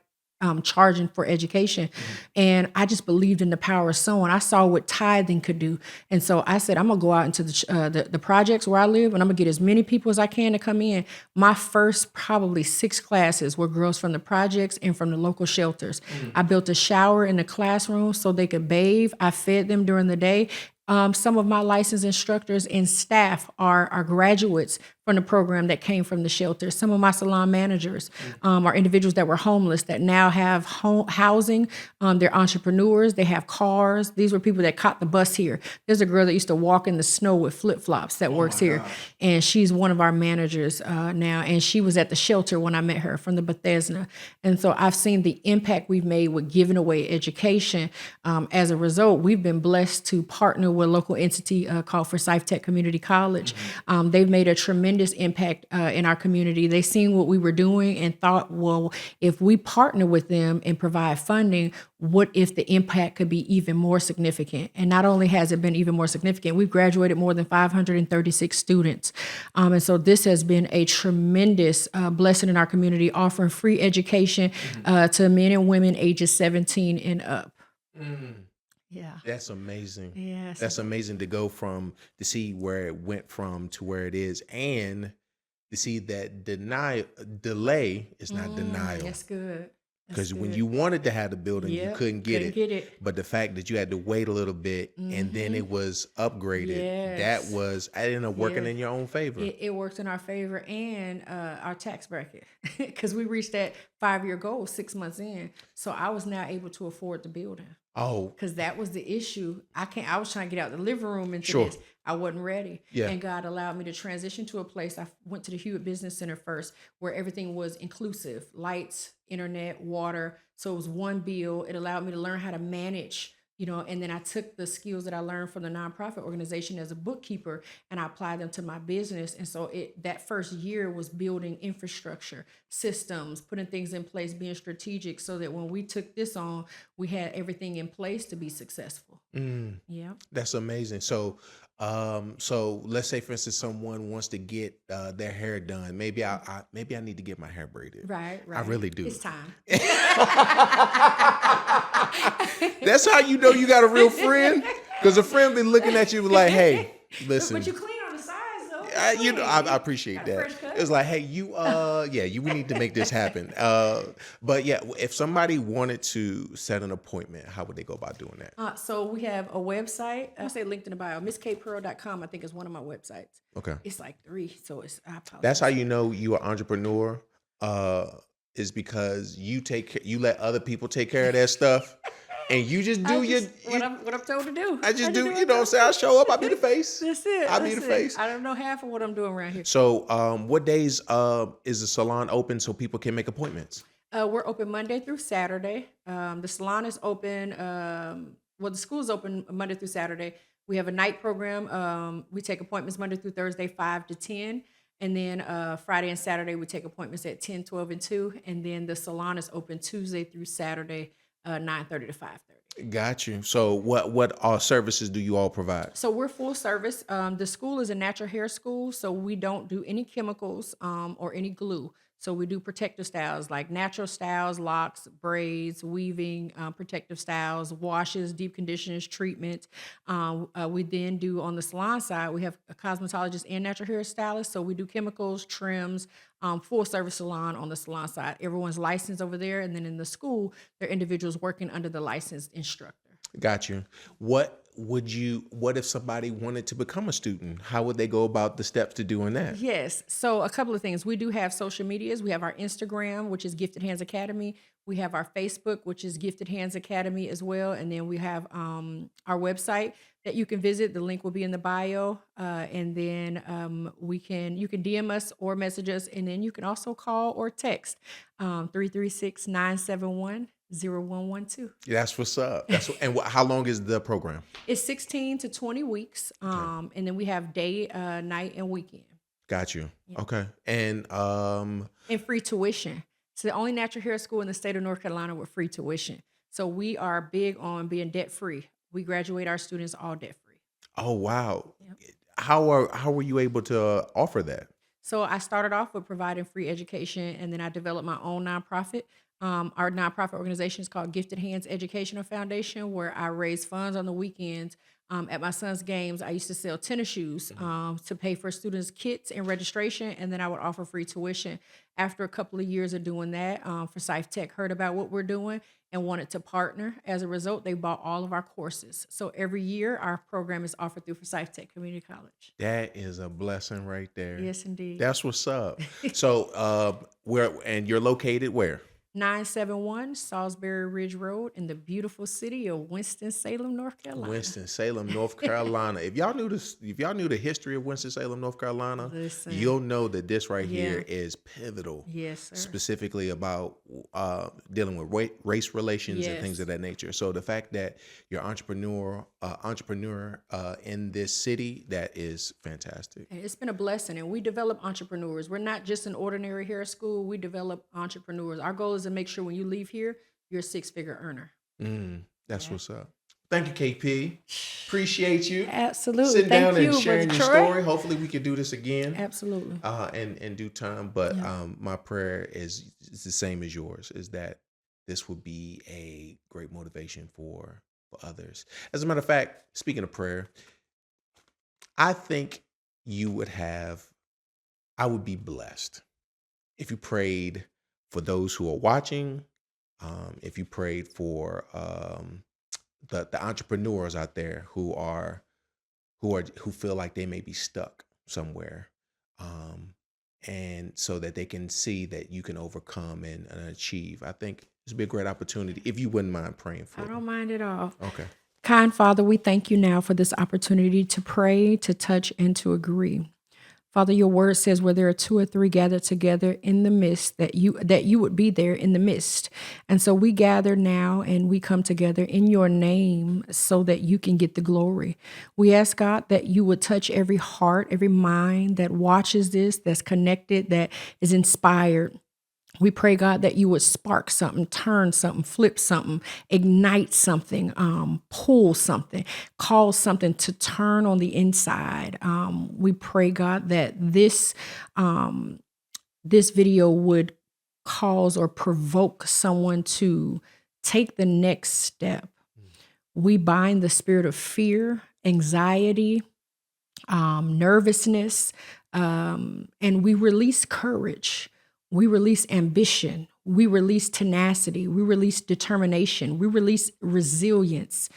charging for education. And I just believed in the power of sowing. I saw what tithing could do. And so I said, I'm going to go out into the projects where I live, and I'm going to get as many people as I can to come in. My first probably 6 classes were girls from the projects and from the local shelters. I built a shower in the classroom so they could bathe. I fed them during the day. Some of my licensed instructors and staff are graduates from the program that came from the shelter. Some of my salon managers are individuals that were homeless that now have housing. They're entrepreneurs. They have cars. These were people that caught the bus here. There's a girl that used to walk in the snow with flip-flops that works here. And she's one of our managers now. And she was at the shelter when I met her from the Bethesda. And so I've seen the impact we've made with giving away education. As a result, we've been blessed to partner with a local entity called Forsyth Tech Community College. They've made a tremendous impact in our community. They seen what we were doing and thought, well, if we partner with them and provide funding, what if the impact could be even more significant? And not only has it been even more significant, we've graduated more than 536 students. And so this has been a tremendous blessing in our community, offering free education to men and women ages 17 and up. Yeah. That's amazing. Yes. That's amazing to go to see where it went from to where it is, and to see that delay is not denial. That's good. Because when you wanted to have the building, you couldn't get it. But the fact that you had to wait a little bit and then it was upgraded, that was, I ended up working in your own favor. It worked in our favor and our tax bracket, because we reached that 5-year goal 6 months in. So I was now able to afford the building. Oh, because that was the issue. I was trying to get out the living room into this. I wasn't ready. Yeah. And God allowed me to transition to a place. I went to the Hewitt Business Center first, where everything was inclusive: lights, internet, water. So it was one bill. It allowed me to learn how to manage, and then I took the skills that I learned from the nonprofit organization as a bookkeeper and I applied them to my business. And so that first year was building infrastructure, systems, putting things in place, being strategic, so that when we took this on, we had everything in place to be successful. Yeah. That's amazing. So let's say, for instance, someone wants to get their hair done. Maybe I need to get my hair braided. Right. I really do. It's time. That's how you know you got a real friend, because a friend be looking at you like, hey, listen. But you clean on the sides, though. I appreciate Got a that. fresh cut? It was like, hey, we need to make this happen. But yeah, if somebody wanted to set an appointment, how would they go about doing that? So we have a website. I say linked in the bio. MissKpearl.com, I think, is one of my websites. Okay. It's like 3, so I apologize. That's how you know you are an entrepreneur, is because you let other people take care of that stuff, and you just do what I'm told to do. I just do, you know what I'm saying? I show up, I be the face. That's it. I be the face. I don't know half of what I'm doing around here. So, what days is the salon open so people can make appointments? We're open Monday through Saturday. The salon is open. The school is open Monday through Saturday. We have a night program. We take appointments Monday through Thursday, 5 to 10. And then Friday and Saturday, we take appointments at 10, 12, and 2. And then the salon is open Tuesday through Saturday, 9:30 to 5:30. Got you. So what services do you all provide? So we're full service. The school is a natural hair school, so we don't do any chemicals or any glue. So we do protective styles like natural styles, locks, braids, weaving, protective styles, washes, deep conditioners, treatments. We then do on the salon side, we have a cosmetologist and natural hair stylist. So we do chemicals, trims, full service salon on the salon side. Everyone's licensed over there. And then in the school, they're individuals working under the licensed instructor. Got you. What if somebody wanted to become a student? How would they go about the steps to doing that? Yes. So a couple of things. We do have social medias. We have our Instagram, which is Gifted Hands Academy. We have our Facebook, which is Gifted Hands Academy as well. And then we have our website that you can visit. The link will be in the bio. And then you can DM us or message us. And then you can also call or text 336-971-0112. That's what's up. How long is the program? It's 16 to 20 weeks. And then we have day, night, and weekend. Got you. Yeah. Okay. And free tuition. It's the only natural hair school in the state of North Carolina with free tuition. So we are big on being debt free. We graduate our students all debt free. Oh wow. Yep. How were you able to offer that? So I started off with providing free education, and then I developed my own nonprofit. Our nonprofit organization is called Gifted Hands Educational Foundation, where I raise funds on the weekends. At my son's games, I used to sell tennis shoes to pay for students' kits and registration, and then I would offer free tuition. After a couple of years of doing that, Forsyth Tech heard about what we're doing and wanted to partner. As a result, they bought all of our courses. So every year, our program is offered through Forsyth Tech Community College. That is a blessing right there. Yes, indeed. That's what's up. So you're located where? 971 Salisbury Ridge Road in the beautiful city of Winston-Salem, North Carolina. Winston-Salem, North Carolina. If y'all knew the history of Winston-Salem, North Carolina, you'll know that this right here is pivotal. Yes, sir. Specifically about dealing with race relations and things of that nature. So the fact that you're entrepreneur in this city, that is fantastic. And it's been a blessing, and we develop entrepreneurs. We're not just an ordinary hair school. We develop entrepreneurs. Our goal is to make sure when you leave here, you're a six-figure earner. That's what's up. Thank you, KP. Appreciate you. Absolutely. Sitting down Thank and you, sharing your Brother Troy. story. Hopefully we can do this again. Absolutely. In due time. But my prayer is the same as yours, is that this would be a great motivation for others. As a matter of fact, speaking of prayer, I think I would be blessed if you prayed for those who are watching, if you prayed for the entrepreneurs out there who feel like they may be stuck somewhere, and so that they can see that you can overcome and achieve. I think this would be a great opportunity if you wouldn't mind praying for I them. don't mind at all. Okay. Kind Father, we thank you now for this opportunity to pray, to touch, and to agree. Father, your word says where there are 2 or 3 gathered together in the midst, that you would be there in the midst. And so we gather now and we come together in your name so that you can get the glory. We ask, God, that you would touch every heart, every mind that watches this, that's connected, that is inspired. We pray, God, that you would spark something, turn something, flip something, ignite something, pull something, cause something to turn on the inside. We pray, God, that this video would cause or provoke someone to take the next step. We bind the spirit of fear, anxiety, nervousness, And we release courage. We release ambition. We release tenacity. We release determination. We release resilience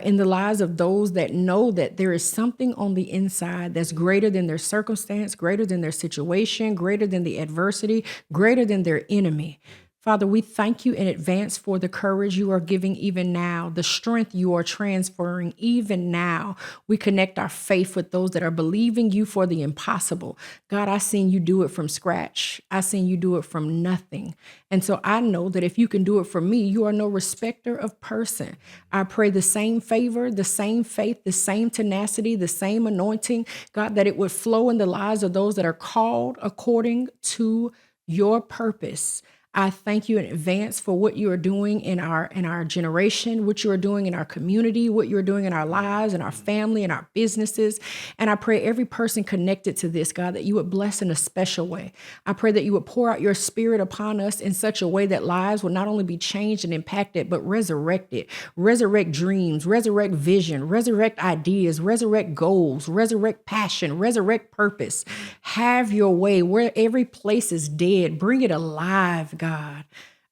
in the lives of those that know that there is something on the inside that's greater than their circumstance, greater than their situation, greater than the adversity, greater than their enemy. Father, we thank you in advance for the courage you are giving even now, the strength you are transferring even now. We connect our faith with those that are believing you for the impossible. God, I seen you do it from scratch. I seen you do it from nothing. And so I know that if you can do it for me, you are no respecter of person. I pray the same favor, the same faith, the same tenacity, the same anointing, God, that it would flow in the lives of those that are called according to your purpose. I thank you in advance for what you are doing in our generation, what you are doing in our community, what you are doing in our lives, in our family, in our businesses. And I pray every person connected to this, God, that you would bless in a special way. I pray that you would pour out your spirit upon us in such a way that lives will not only be changed and impacted, but resurrected. Resurrect dreams, resurrect vision, resurrect ideas, resurrect goals, resurrect passion, resurrect purpose. Have your way where every place is dead. Bring it alive, God.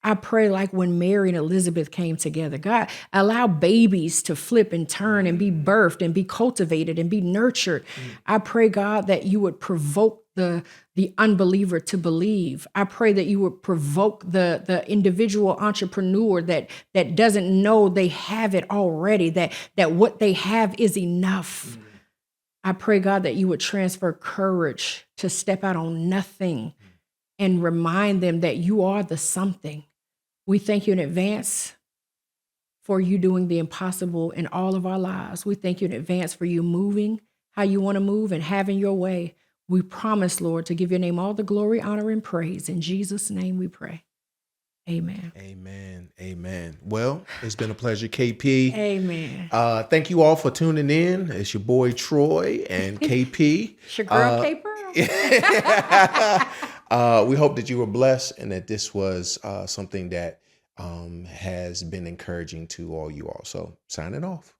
I pray like when Mary and Elizabeth came together, God, allow babies to flip and turn and be birthed and be cultivated and be nurtured. I pray, God, that you would provoke the unbeliever to believe. I pray that you would provoke the individual entrepreneur that doesn't know they have it already, that what they have is enough. I pray, God, that you would transfer courage to step out on nothing and remind them that you are the something. We thank you in advance for you doing the impossible in all of our lives. We thank you in advance for you moving how you want to move and having your way. We promise, Lord, to give your name all the glory, honor, and praise. In Jesus' name we pray. Amen. Amen. Amen. Well, it's been a pleasure, KP. Amen. Thank you all for tuning in. It's your boy Troy and KP. It's your girl, K Pearl. We hope that you were blessed and that this was something that has been encouraging to all you all. So signing off.